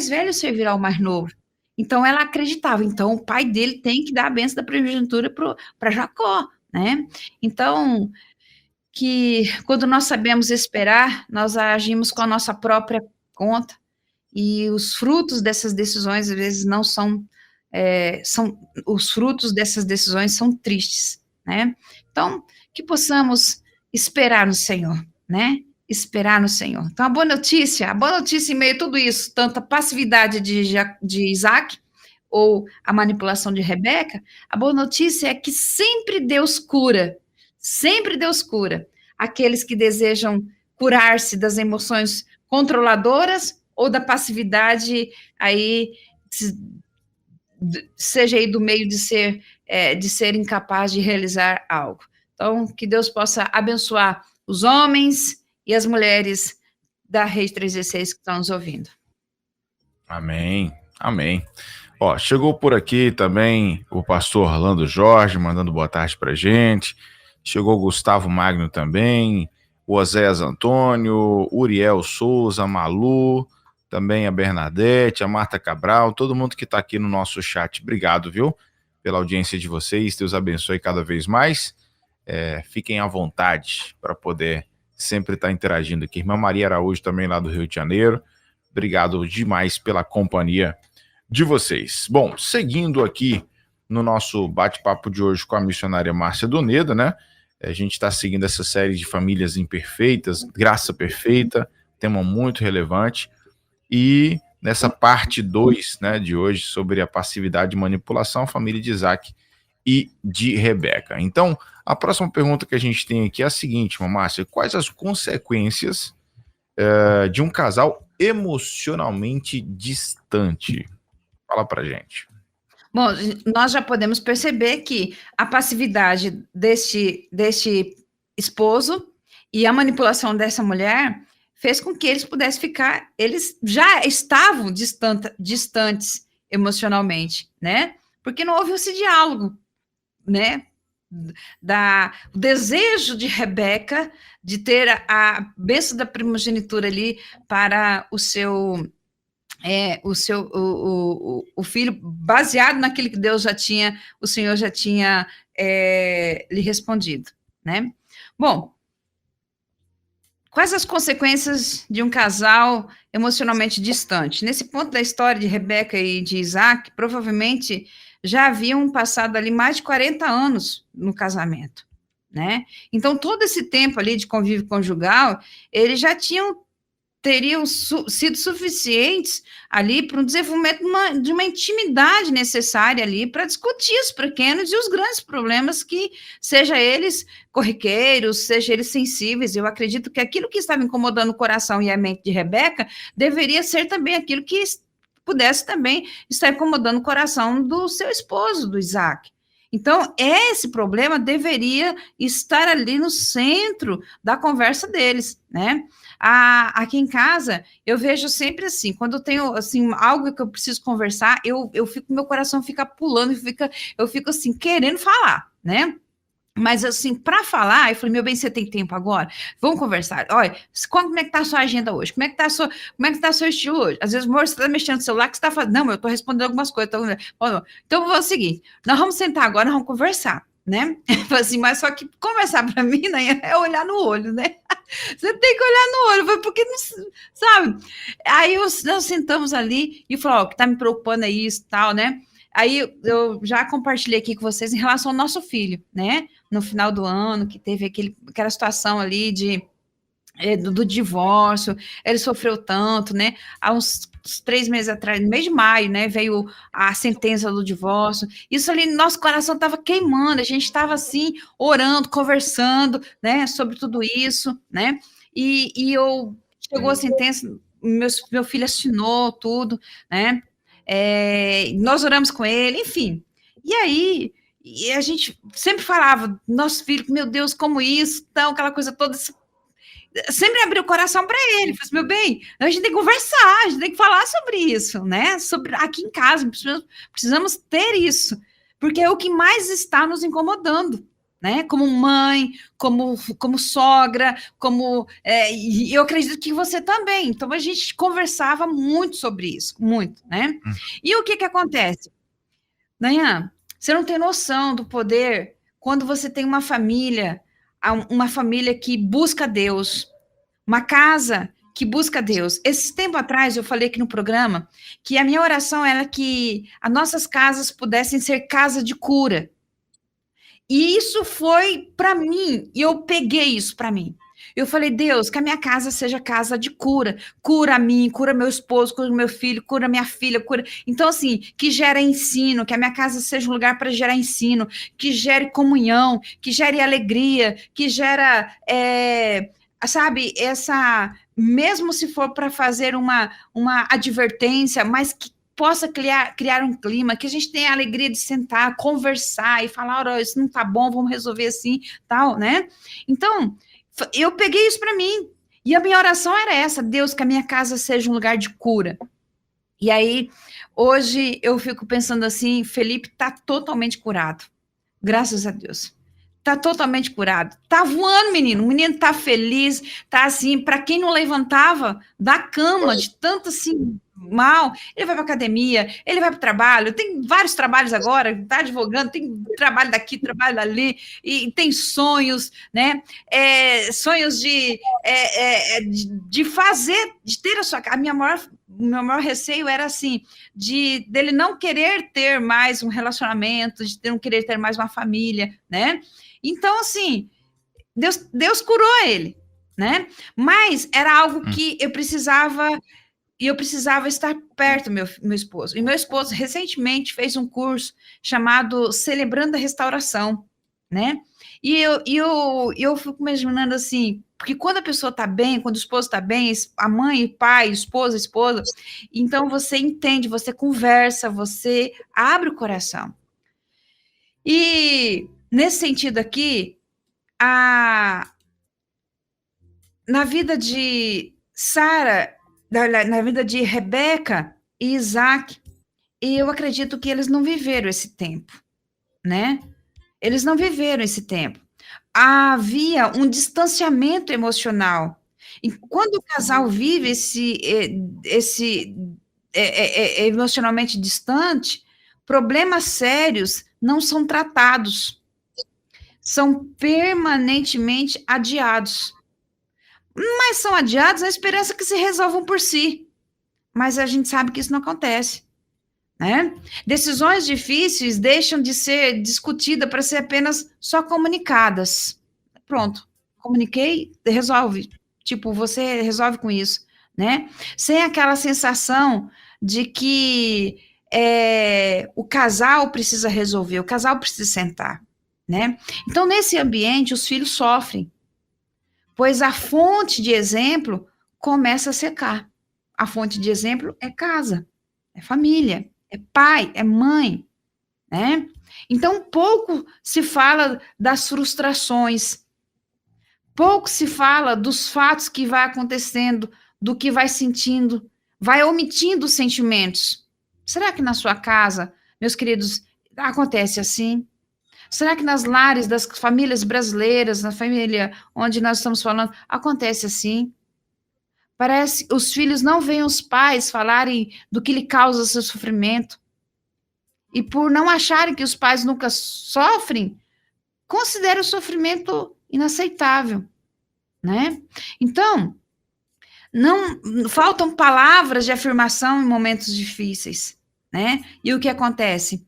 velho servirá ao mais novo. Então ela acreditava, então o pai dele tem que dar a bênção da primogenitura para Jacó, né? Então, que quando nós sabemos esperar, nós agimos com a nossa própria conta, e os frutos dessas decisões, às vezes, não são, os frutos dessas decisões são tristes, né? Então, que possamos esperar no Senhor, né? Esperar no Senhor. Então, a boa notícia em meio a tudo isso, tanto a passividade de Isaac, ou a manipulação de Rebeca, a boa notícia é que sempre Deus cura aqueles que desejam curar-se das emoções controladoras ou da passividade aí, seja aí do meio de ser incapaz de realizar algo. Então, que Deus possa abençoar os homens e as mulheres da Rede 316 que estão nos ouvindo. Amém, amém. Ó, chegou por aqui também o pastor Orlando Jorge, mandando boa tarde pra gente. Chegou o Gustavo Magno também, o Oséias Antônio, Uriel Souza, Malu, também a Bernadette, a Marta Cabral, todo mundo que está aqui no nosso chat. Obrigado, viu, pela audiência de vocês. Deus abençoe cada vez mais. Fiquem à vontade para poder sempre estar interagindo aqui. Irmã Maria Araújo também lá do Rio de Janeiro. Obrigado demais pela companhia de vocês. Bom, seguindo aqui no nosso bate-papo de hoje com a missionária Márcia Doneda, né? A gente está seguindo essa série de famílias imperfeitas, graça perfeita, tema muito relevante. E nessa parte 2, né, de hoje, sobre a passividade e manipulação, a família de Isaac e de Rebeca. Então, a próxima pergunta que a gente tem aqui é a seguinte, Márcia: quais as consequências de um casal emocionalmente distante? Fala pra gente. Bom, nós já podemos perceber que a passividade deste esposo e a manipulação dessa mulher fez com que eles pudessem ficar, eles já estavam distantes emocionalmente, né? Porque não houve esse diálogo, né? O desejo de Rebeca de ter a bênção da primogenitura ali para o filho, baseado naquilo que o Senhor já tinha lhe respondido, né? Bom, quais as consequências de um casal emocionalmente distante? Nesse ponto da história de Rebeca e de Isaac, provavelmente já haviam passado ali mais de 40 anos no casamento, né? Então, todo esse tempo ali de convívio conjugal, eles já tinham teriam sido suficientes ali para um desenvolvimento de uma intimidade necessária ali para discutir os pequenos e os grandes problemas que, seja eles corriqueiros, seja eles sensíveis. Eu acredito que aquilo que estava incomodando o coração e a mente de Rebeca deveria ser também aquilo que pudesse também estar incomodando o coração do seu esposo, do Isaac. Então, esse problema deveria estar ali no centro da conversa deles, né? Aqui em casa, eu vejo sempre assim, quando eu tenho, assim, algo que eu preciso conversar, meu coração fica pulando, eu fico, assim, querendo falar, né? Mas, assim, para falar, eu falei, meu bem, você tem tempo agora? Vamos conversar. Olha, como é que tá a sua agenda hoje? Como é que tá seu estilo hoje? Às vezes, amor, você tá mexendo no celular, que você tá fazendo? Não, eu tô respondendo algumas coisas. Então, vou seguir. Nós vamos sentar agora, nós vamos conversar, né? Assim, mas só que conversar para mim, né, é olhar no olho, né? Você tem que olhar no olho, porque não sabe? Aí nós sentamos ali e falou, ó, o que tá me preocupando é isso e tal, né? Aí eu já compartilhei aqui com vocês em relação ao nosso filho, né? No final do ano, que teve aquela situação ali do divórcio, ele sofreu tanto, né? Há uns 3 meses atrás, no mês de maio, né? Veio a sentença do divórcio. Isso ali, nosso coração estava queimando, a gente estava assim, orando, conversando, né? Sobre tudo isso, né? E chegou a sentença, meu filho assinou tudo, né? Nós oramos com ele, enfim. E aí, a gente sempre falava, nosso filho, meu Deus, como isso, então, aquela coisa toda, sempre abriu o coração para ele, falei assim, meu bem, a gente tem que conversar, a gente tem que falar sobre isso, né, aqui em casa, precisamos ter isso, porque é o que mais está nos incomodando, né, como mãe, como sogra, e eu acredito que você também, então a gente conversava muito sobre isso, muito, né, e o que acontece? Nayan, você não tem noção do poder quando você tem uma família que busca Deus, uma casa que busca Deus. Esse tempo atrás eu falei aqui no programa que a minha oração era que as nossas casas pudessem ser casa de cura. E isso foi para mim, e eu peguei isso para mim. Eu falei, Deus, que a minha casa seja casa de cura. Cura a mim, cura meu esposo, cura meu filho, cura minha filha, cura... Então, assim, que gera ensino, que a minha casa seja um lugar para gerar ensino, que gere comunhão, que gere alegria, que gera, sabe, mesmo se for para fazer uma advertência, mas que possa criar um clima, que a gente tenha a alegria de sentar, conversar e falar, olha, isso não tá bom, vamos resolver assim, tal, né? Então, eu peguei isso para mim, e a minha oração era essa, Deus, que a minha casa seja um lugar de cura. E aí, hoje, eu fico pensando assim, Felipe está totalmente curado, graças a Deus. Está totalmente curado, tá voando, menino, o menino tá feliz, tá assim, para quem não levantava da cama, de tanto assim, mal, ele vai para academia, ele vai para o trabalho, tem vários trabalhos agora, está advogando, tem trabalho daqui, trabalho dali, e tem sonhos, né, sonhos de fazer, de ter a sua casa. O meu maior receio era assim, dele não querer ter mais um relacionamento, de não querer ter mais uma família, né, então assim, Deus curou ele, né, mas era algo que eu precisava estar perto do meu esposo. E meu esposo recentemente fez um curso chamado Celebrando a Restauração, né? E eu fico imaginando assim, porque quando a pessoa está bem, quando o esposo está bem, a mãe, o pai, esposa, então você entende, você conversa, você abre o coração. E nesse sentido aqui, na vida de Sara, na vida de Rebeca e Isaac, eu acredito que eles não viveram esse tempo, né? Eles não viveram esse tempo. Havia um distanciamento emocional. E quando o casal vive esse emocionalmente distante, problemas sérios não são tratados, são permanentemente adiados. Mas são adiados na esperança que se resolvam por si. Mas a gente sabe que isso não acontece, né? Decisões difíceis deixam de ser discutidas para ser apenas só comunicadas. Pronto, comuniquei, resolve. Tipo, você resolve com isso, né? Sem aquela sensação de que o casal precisa resolver, o casal precisa sentar, né? Então, nesse ambiente, os filhos sofrem, pois a fonte de exemplo começa a secar. A fonte de exemplo é casa, é família, é pai, é mãe, né? Então, pouco se fala das frustrações, pouco se fala dos fatos que vai acontecendo, do que vai sentindo, vai omitindo os sentimentos. Será que na sua casa, meus queridos, acontece assim? Será que nas lares das famílias brasileiras, na família onde nós estamos falando, acontece assim? Parece que os filhos não veem os pais falarem do que lhe causa seu sofrimento. E por não acharem que os pais nunca sofrem, consideram o sofrimento inaceitável, né? Então, não faltam palavras de afirmação em momentos difíceis, né? E o que acontece?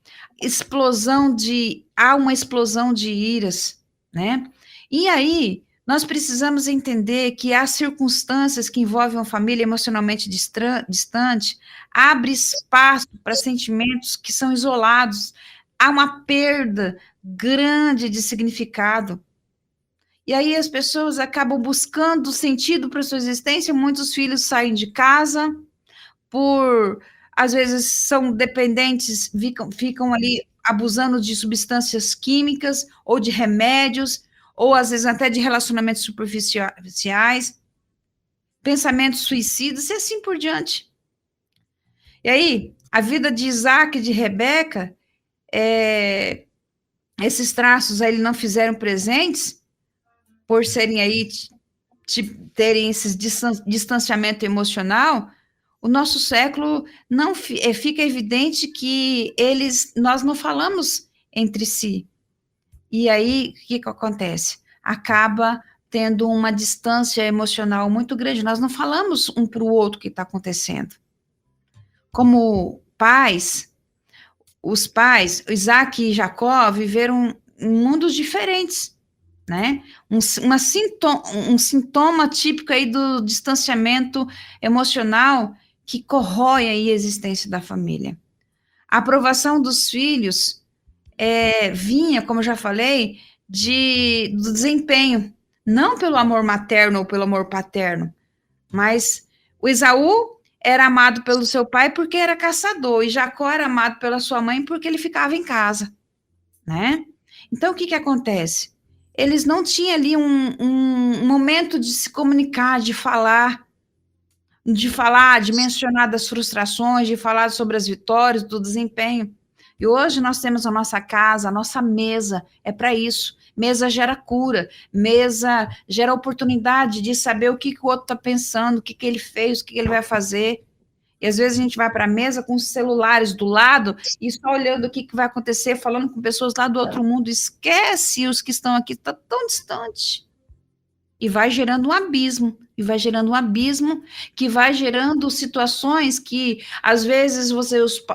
Há uma explosão de iras, né? E aí, nós precisamos entender que há circunstâncias que envolvem uma família emocionalmente distante, abre espaço para sentimentos que são isolados, há uma perda grande de significado. E aí as pessoas acabam buscando sentido para sua existência, muitos filhos saem de casa, às vezes são dependentes, ficam ali abusando de substâncias químicas, ou de remédios, ou às vezes até de relacionamentos superficiais, pensamentos suicidas, e assim por diante. E aí, a vida de Isaac e de Rebeca, esses traços aí não fizeram presentes, por serem aí, terem esse distanciamento emocional, o nosso século não fica evidente que nós não falamos entre si. E aí, o que acontece? Acaba tendo uma distância emocional muito grande. Nós não falamos um para o outro o que está acontecendo. Como pais, os pais, Isaac e Jacó, viveram em mundos diferentes, né? Um sintoma típico aí do distanciamento emocional que corrói aí a existência da família. A aprovação dos filhos vinha, como eu já falei, do desempenho, não pelo amor materno ou pelo amor paterno, mas o Esaú era amado pelo seu pai porque era caçador, e Jacó era amado pela sua mãe porque ele ficava em casa, né? Então, o que acontece? Eles não tinham ali um momento de se comunicar, de falar, de mencionar das frustrações, de falar sobre as vitórias, do desempenho. E hoje nós temos a nossa casa, a nossa mesa, é para isso. Mesa gera cura, mesa gera oportunidade de saber o que o outro está pensando, o que ele fez, o que ele vai fazer. E às vezes a gente vai para a mesa com os celulares do lado e só olhando o que vai acontecer, falando com pessoas lá do outro mundo, esquece os que estão aqui, está tão distante. E vai gerando um abismo, que vai gerando situações que, às vezes,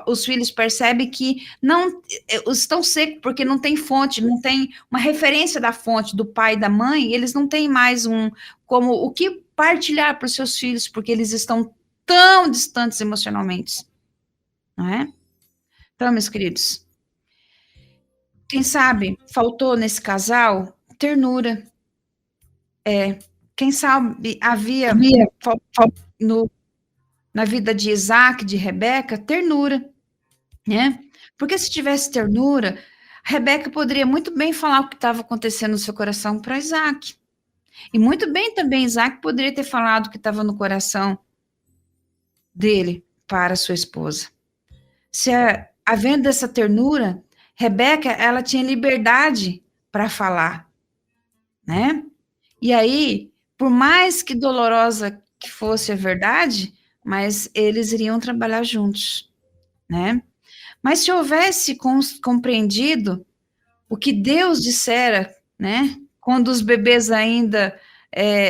os filhos percebem que não estão secos, porque não tem fonte, não tem uma referência da fonte do pai e da mãe, eles não têm mais como o que partilhar para os seus filhos, porque eles estão tão distantes emocionalmente, não é? Então, meus queridos, quem sabe faltou nesse casal ternura. Quem sabe havia na vida de Isaac, de Rebeca, ternura, né? Porque se tivesse ternura, Rebeca poderia muito bem falar o que estava acontecendo no seu coração para Isaac. E muito bem também Isaac poderia ter falado o que estava no coração dele para sua esposa. Se havendo essa ternura, Rebeca, ela tinha liberdade para falar, né? E aí, por mais que dolorosa que fosse a verdade, mas eles iriam trabalhar juntos, né? Mas se houvesse compreendido o que Deus dissera, né? Quando os bebês ainda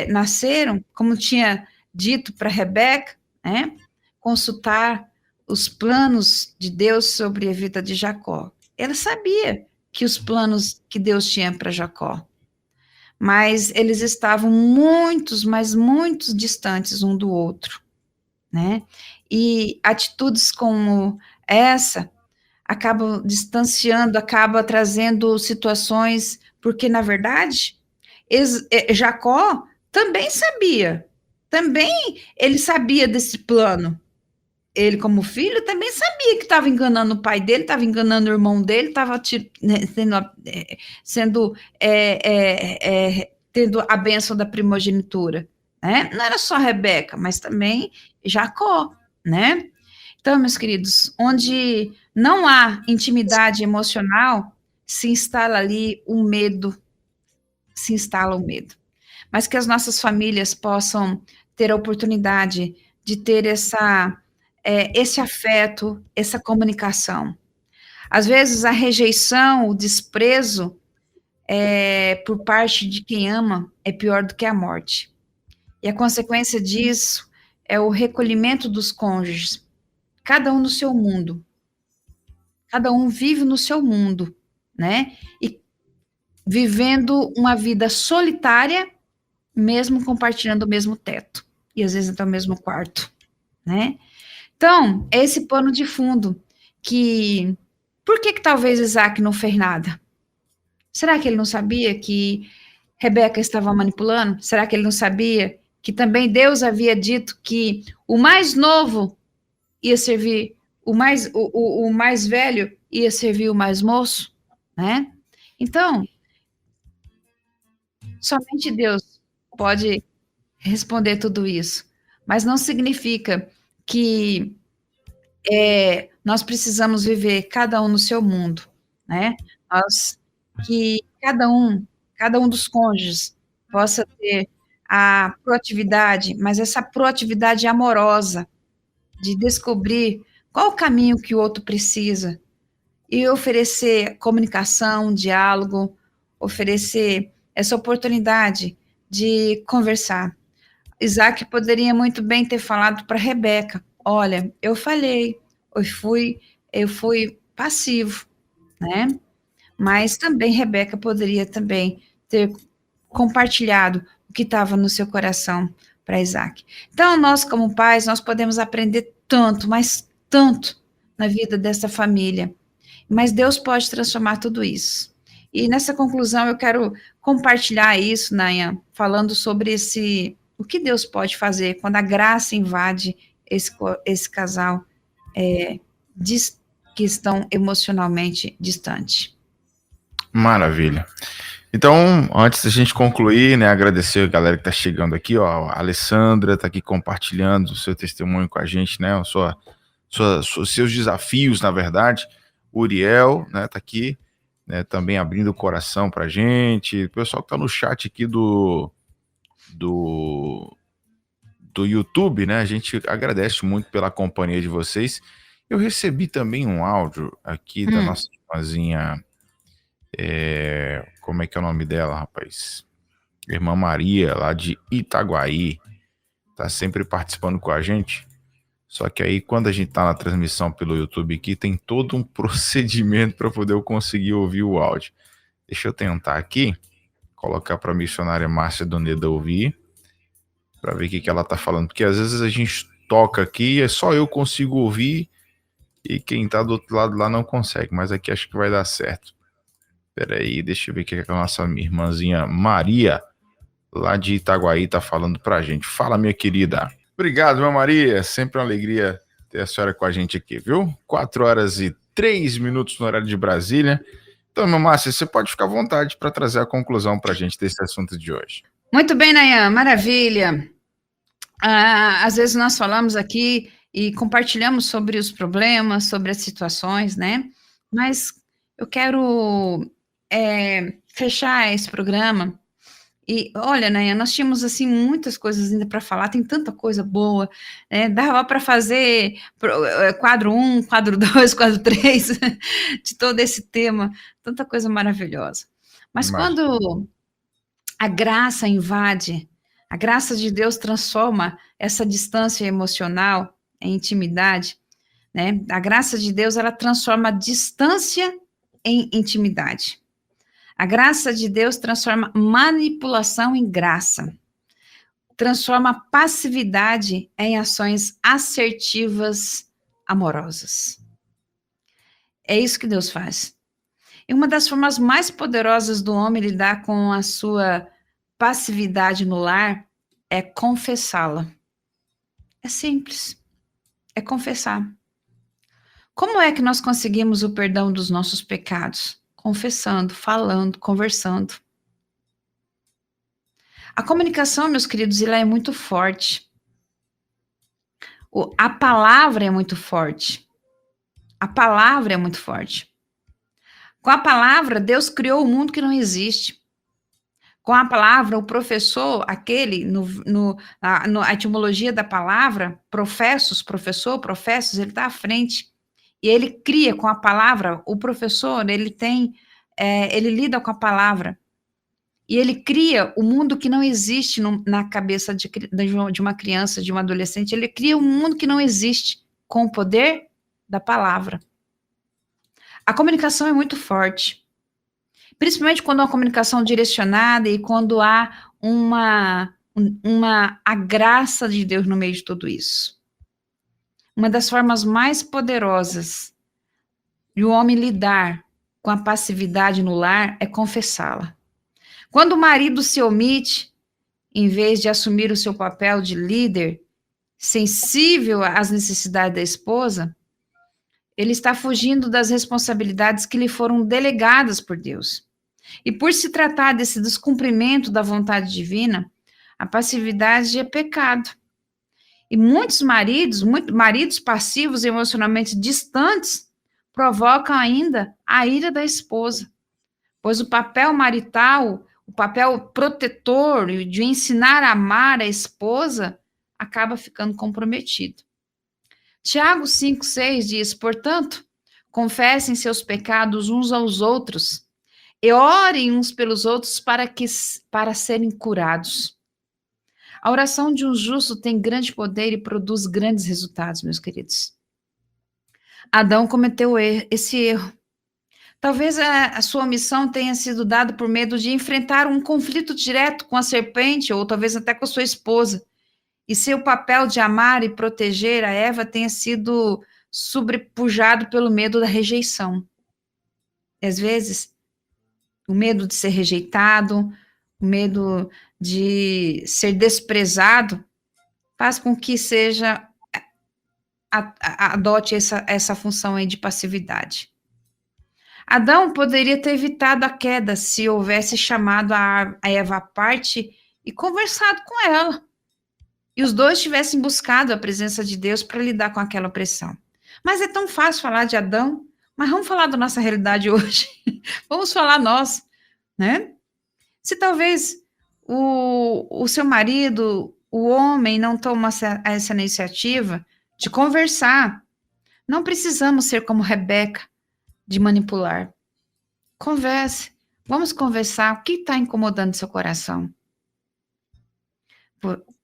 nasceram, como tinha dito para Rebeca, né? Consultar os planos de Deus sobre a vida de Jacó. Ela sabia que os planos que Deus tinha para Jacó, mas eles estavam muitos, mas muitos distantes um do outro, né? E atitudes como essa acabam distanciando, acaba trazendo situações, porque, na verdade, Jacó também sabia, ele sabia desse plano. Ele, como filho, também sabia que estava enganando o pai dele, estava enganando o irmão dele, estava tendo a bênção da primogenitura, né? Não era só Rebeca, mas também Jacó, né? Então, meus queridos, onde não há intimidade emocional, se instala ali o medo, se instala o medo. Mas que as nossas famílias possam ter a oportunidade de ter esse afeto, essa comunicação. Às vezes, a rejeição, o desprezo por parte de quem ama é pior do que a morte. E a consequência disso é o recolhimento dos cônjuges, cada um no seu mundo. Cada um vive no seu mundo, né? E vivendo uma vida solitária, mesmo compartilhando o mesmo teto. E às vezes até o mesmo quarto, né? Então, é esse pano de fundo que... Por que talvez Isaac não fez nada? Será que ele não sabia que Rebeca estava manipulando? Será que ele não sabia que também Deus havia dito que o mais novo ia servir, o mais velho ia servir o mais moço, né? Então, somente Deus pode responder tudo isso, mas não significa que nós precisamos viver cada um no seu mundo, né? Que cada um dos cônjuges possa ter a proatividade, mas essa proatividade amorosa de descobrir qual o caminho que o outro precisa e oferecer comunicação, diálogo, oferecer essa oportunidade de conversar. Isaac poderia muito bem ter falado para Rebeca: olha, eu falhei, eu fui passivo, né? Mas também Rebeca poderia também ter compartilhado o que estava no seu coração para Isaac. Então, nós como pais, nós podemos aprender tanto, mas tanto na vida dessa família. Mas Deus pode transformar tudo isso. E nessa conclusão eu quero compartilhar isso, Nayan, falando sobre o que Deus pode fazer quando a graça invade esse casal que estão emocionalmente distantes. Maravilha. Então, antes da gente concluir, né, agradecer a galera que está chegando aqui, ó, a Alessandra está aqui compartilhando o seu testemunho com a gente, né, seus desafios, na verdade. O Uriel, né, tá aqui, né, também abrindo o coração pra gente. O pessoal que tá no chat aqui do YouTube, né, a gente agradece muito pela companhia de vocês. Eu recebi também um áudio aqui da nossa irmãzinha, como é que é o nome dela, rapaz? Irmã Maria, lá de Itaguaí, tá sempre participando com a gente. Só que aí, quando a gente tá na transmissão pelo YouTube aqui, tem todo um procedimento para poder eu conseguir ouvir o áudio. Deixa eu tentar aqui, colocar para a missionária Márcia Doneda ouvir, para ver o que ela tá falando. Porque às vezes a gente toca aqui e é só eu consigo ouvir e quem tá do outro lado lá não consegue. Mas aqui acho que vai dar certo. Espera aí, deixa eu ver o que a nossa irmãzinha Maria, lá de Itaguaí, tá falando pra gente. Fala, minha querida. Obrigado, minha Maria. Sempre uma alegria ter a senhora com a gente aqui, viu? 4h03 no horário de Brasília. Então, minha Márcia, você pode ficar à vontade para trazer a conclusão para a gente desse assunto de hoje. Muito bem, Nayan, maravilha. Às vezes nós falamos aqui e compartilhamos sobre os problemas, sobre as situações, né? Mas eu quero fechar esse programa. E olha, Nayan, nós tínhamos assim muitas coisas ainda para falar, tem tanta coisa boa, né? Dava para fazer quadro 1, quadro 2, quadro 3 de todo esse tema, tanta coisa maravilhosa. Mas quando a graça invade, a graça de Deus transforma essa distância emocional em intimidade, né? A graça de Deus, ela transforma a distância em intimidade. A graça de Deus transforma manipulação em graça. transforma a passividade em ações assertivas, amorosas. É isso que Deus faz. E uma das formas mais poderosas do homem lidar com a sua passividade no lar é confessá-la. É simples. É confessar. Como é que nós conseguimos o perdão dos nossos pecados? Confessando, falando, conversando. A comunicação, meus queridos, ela é muito forte. A palavra é muito forte. A palavra é muito forte. Com a palavra, Deus criou o mundo que não existe. Com a palavra, o professor, aquele, a etimologia da palavra, professor, ele está à frente. E ele cria com a palavra, o professor, ele lida com a palavra. E ele cria o mundo que não existe na cabeça de uma criança, de um adolescente. Ele cria um mundo que não existe com o poder da palavra. A comunicação é muito forte. Principalmente quando há uma comunicação direcionada e quando há a graça de Deus no meio de tudo isso. Uma das formas mais poderosas de o homem lidar com a passividade no lar é confessá-la. Quando o marido se omite, em vez de assumir o seu papel de líder, sensível às necessidades da esposa, ele está fugindo das responsabilidades que lhe foram delegadas por Deus. E por se tratar desse descumprimento da vontade divina, a passividade é pecado. E muitos maridos passivos e emocionalmente distantes, provocam ainda a ira da esposa, pois o papel marital, o papel protetor de ensinar a amar a esposa, acaba ficando comprometido. Tiago 5,6 diz, portanto, confessem seus pecados uns aos outros e orem uns pelos outros para serem curados. A oração de um justo tem grande poder e produz grandes resultados, meus queridos. Adão cometeu esse erro. Talvez a sua omissão tenha sido dada por medo de enfrentar um conflito direto com a serpente, ou talvez até com a sua esposa. E seu papel de amar e proteger a Eva tenha sido sobrepujado pelo medo da rejeição. E, às vezes, o medo de ser rejeitado, o medo de ser desprezado, faz com que adote essa função aí de passividade. Adão poderia ter evitado a queda se houvesse chamado a Eva à parte e conversado com ela. E os dois tivessem buscado a presença de Deus para lidar com aquela opressão. Mas é tão fácil falar de Adão, mas vamos falar da nossa realidade hoje. Vamos falar nós, né? Se talvez o seu marido, o homem, não toma essa iniciativa de conversar, não precisamos ser como Rebeca, de manipular. Converse, vamos conversar. O que está incomodando seu coração?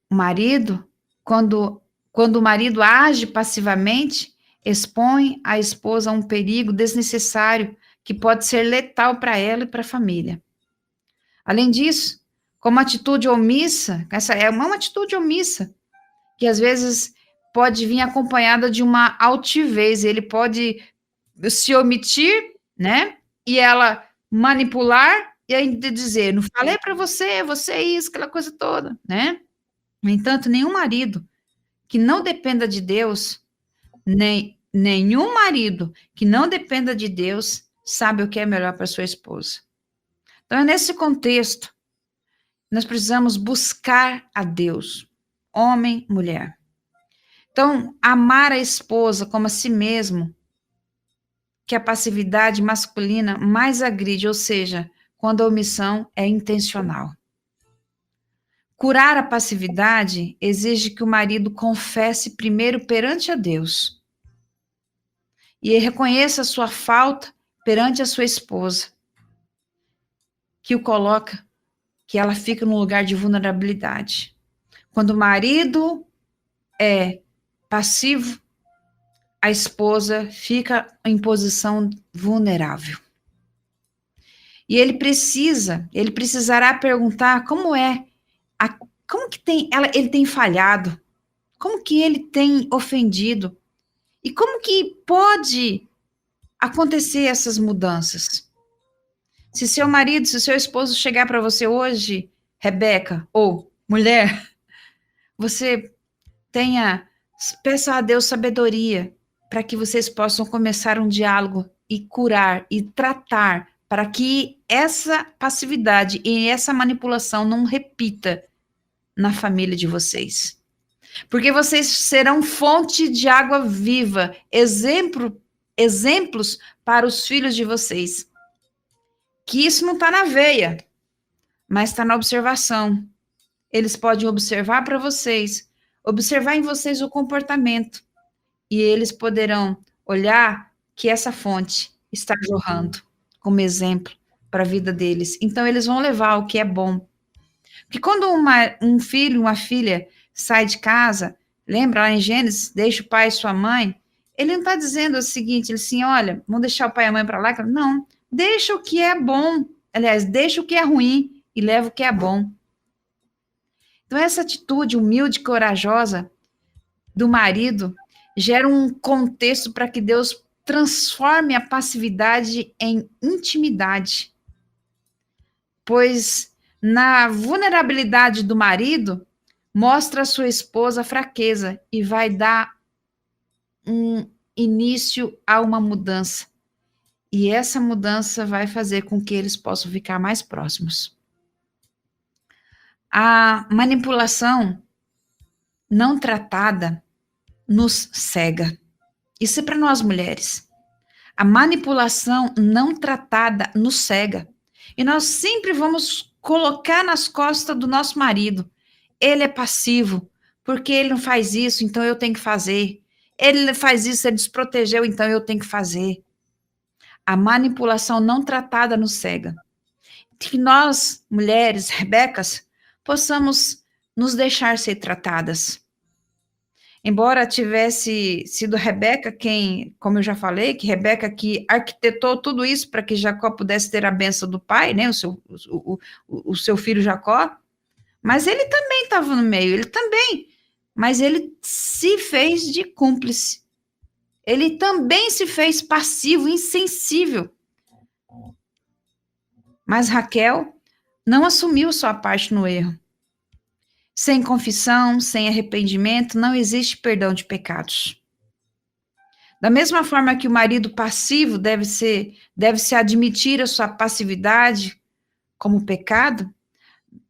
O marido, quando o marido age passivamente, expõe a esposa a um perigo desnecessário que pode ser letal para ela e para a família. Além disso, como atitude omissa, essa é uma atitude omissa, que às vezes pode vir acompanhada de uma altivez, ele pode se omitir, né? E ela manipular e ainda dizer, não falei para você é isso, aquela coisa toda, né? No entanto, nenhum marido que não dependa de Deus, nenhum marido que não dependa de Deus, sabe o que é melhor para sua esposa. Então, é nesse contexto, nós precisamos buscar a Deus, homem, mulher. Então, amar a esposa como a si mesmo, que a passividade masculina mais agride, ou seja, quando a omissão é intencional. Curar a passividade exige que o marido confesse primeiro perante a Deus e reconheça a sua falta perante a sua esposa, que ela fica num lugar de vulnerabilidade. Quando o marido é passivo, a esposa fica em posição vulnerável. E ele precisará perguntar como é Como que ele tem falhado? Como que ele tem ofendido? E como que pode acontecer essas mudanças? Se seu marido, se seu esposo chegar para você hoje, Rebeca, ou mulher, você peça a Deus sabedoria para que vocês possam começar um diálogo e curar e tratar para que essa passividade e essa manipulação não repita na família de vocês. Porque vocês serão fonte de água viva, exemplos para os filhos de vocês. Que isso não está na veia, mas está na observação. Eles podem observar para vocês, observar em vocês o comportamento, e eles poderão olhar que essa fonte está jorrando como exemplo para a vida deles. Então, eles vão levar o que é bom. Porque quando um filho, uma filha sai de casa, lembra lá em Gênesis, deixa o pai e sua mãe, ele não está dizendo o seguinte, ele assim, olha, vamos deixar o pai e a mãe para lá? Não, deixa o que é bom, aliás, deixa o que é ruim e leva o que é bom. Então, essa atitude humilde e corajosa do marido gera um contexto para que Deus transforme a passividade em intimidade. Pois na vulnerabilidade do marido, mostra a sua esposa a fraqueza e vai dar um início a uma mudança. E essa mudança vai fazer com que eles possam ficar mais próximos. A manipulação não tratada nos cega. Isso é para nós mulheres. A manipulação não tratada nos cega. E nós sempre vamos colocar nas costas do nosso marido. Ele é passivo, porque ele não faz isso, então eu tenho que fazer. Ele faz isso, ele desprotegeu, então eu tenho que fazer. A manipulação não tratada nos cega. Que nós, mulheres, Rebecas, possamos nos deixar ser tratadas. Embora tivesse sido Rebeca quem, como eu já falei, que Rebeca que arquitetou tudo isso para que Jacó pudesse ter a bênção do pai, né, o seu filho Jacó, mas ele também estava no meio, mas ele se fez de cúmplice. Ele também se fez passivo, insensível. Mas Raquel não assumiu sua parte no erro. Sem confissão, sem arrependimento, não existe perdão de pecados. Da mesma forma que o marido passivo deve-se admitir a sua passividade como pecado,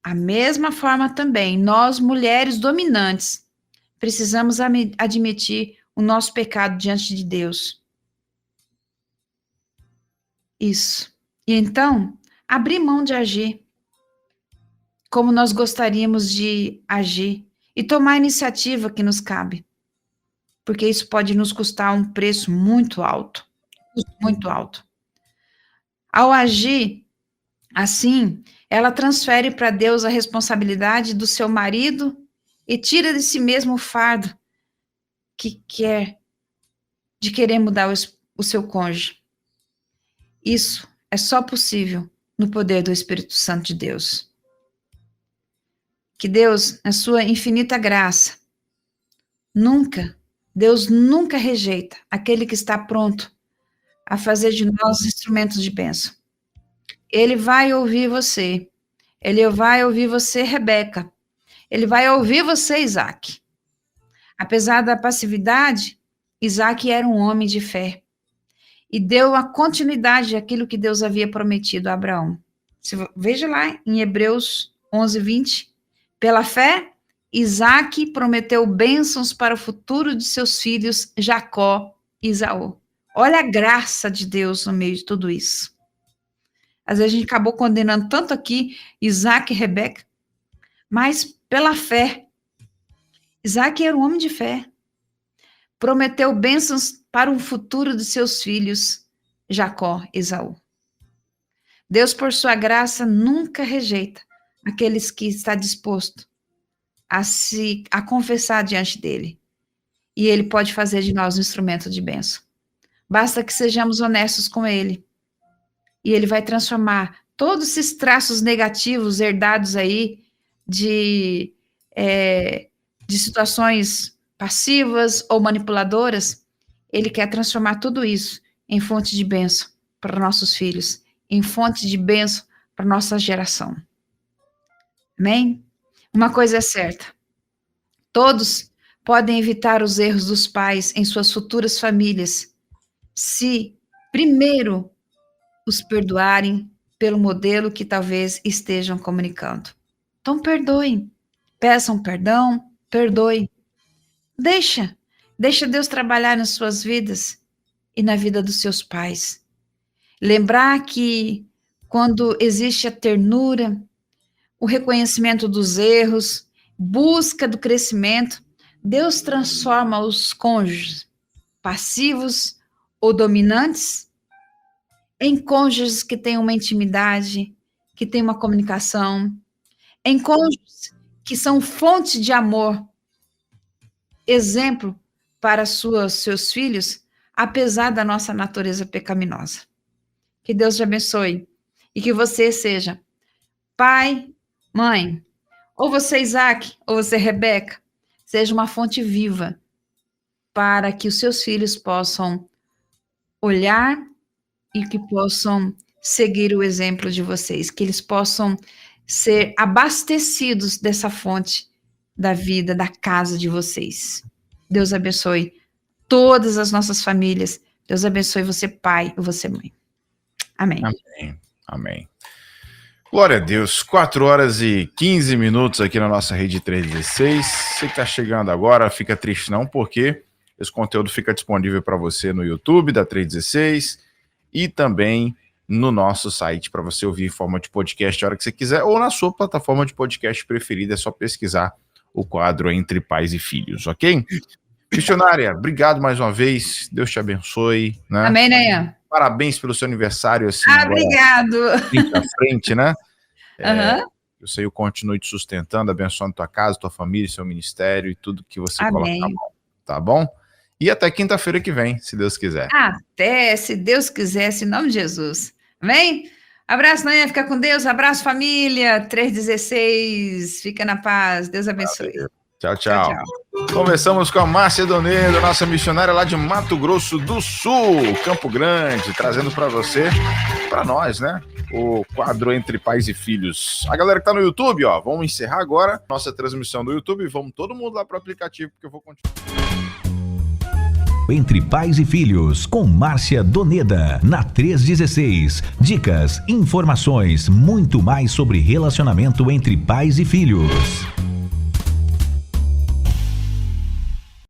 a mesma forma também, nós, mulheres dominantes, precisamos admitir o nosso pecado diante de Deus. Isso. E então, abrir mão de agir como nós gostaríamos de agir e tomar a iniciativa que nos cabe, porque isso pode nos custar um preço muito alto, muito alto. Ao agir assim, ela transfere para Deus a responsabilidade do seu marido e tira de si mesmo o fardo de querer mudar o seu cônjuge. Isso é só possível no poder do Espírito Santo de Deus. Que Deus, na sua infinita graça, Deus nunca rejeita aquele que está pronto a fazer de nós instrumentos de bênção. Ele vai ouvir você. Ele vai ouvir você, Rebeca. Ele vai ouvir você, Isaac. Apesar da passividade, Isaac era um homem de fé e deu a continuidade àquilo que Deus havia prometido a Abraão. Veja lá em Hebreus 11:20. Pela fé, Isaac prometeu bênçãos para o futuro de seus filhos, Jacó e Esaú. Olha a graça de Deus no meio de tudo isso. Às vezes a gente acabou condenando tanto aqui Isaac e Rebeca, mas pela fé. Isaac era um homem de fé. Prometeu bênçãos para o futuro de seus filhos, Jacó e Esaú. Deus, por sua graça, nunca rejeita aqueles que está disposto a confessar diante dele. E ele pode fazer de nós um instrumento de bênção. Basta que sejamos honestos com ele. E ele vai transformar todos esses traços negativos herdados aí de de situações passivas ou manipuladoras, Ele quer transformar tudo isso em fonte de bênção para nossos filhos, em fonte de bênção para nossa geração. Amém? Uma coisa é certa, todos podem evitar os erros dos pais em suas futuras famílias, se primeiro os perdoarem pelo modelo que talvez estejam comunicando. Então perdoem, peçam perdão, perdoem. Deixa Deus trabalhar nas suas vidas e na vida dos seus pais. Lembrar que quando existe a ternura, o reconhecimento dos erros, busca do crescimento, Deus transforma os cônjuges passivos ou dominantes em cônjuges que têm uma intimidade, que têm uma comunicação, em cônjuges que são fonte de amor, exemplo para seus filhos, apesar da nossa natureza pecaminosa. Que Deus te abençoe e que você seja pai, mãe, ou você, Isaac, ou você, Rebeca, seja uma fonte viva para que os seus filhos possam olhar e que possam seguir o exemplo de vocês, que eles possam ser abastecidos dessa fonte da vida, da casa de vocês. Deus abençoe todas as nossas famílias. Deus abençoe você, pai, e você, mãe. Amém. Amém. Amém. Glória a Deus. 4h15 aqui na nossa rede 316. Você que está chegando agora, fica triste não, porque esse conteúdo fica disponível para você no YouTube da 316 e também no nosso site para você ouvir em forma de podcast a hora que você quiser ou na sua plataforma de podcast preferida. É só pesquisar o quadro Entre Pais e Filhos, ok? Missionária, obrigado mais uma vez. Deus te abençoe. Né? Amém, Neia. Parabéns pelo seu aniversário. Assim, obrigado. Frente a frente, né? Uhum. Que o Senhor continue te sustentando, abençoando tua casa, tua família, seu ministério e tudo que você Amém. coloca na mão. Tá bom? E até quinta-feira que vem, se Deus quiser. Até, se Deus quiser, em nome de Jesus. Amém? Abraço, Neia, fica com Deus. Abraço, família. 316. Fica na paz. Deus abençoe. Tchau, tchau. Conversamos com a Márcia Donedo, nossa missionária lá de Mato Grosso do Sul, Campo Grande, trazendo para você, para nós, né, o quadro Entre Pais e Filhos. A galera que tá no YouTube, ó, vamos encerrar agora nossa transmissão do YouTube e vamos todo mundo lá pro aplicativo, porque eu vou continuar. Entre Pais e Filhos, com Márcia Doneda, na 316. Dicas, informações, muito mais sobre relacionamento entre pais e filhos.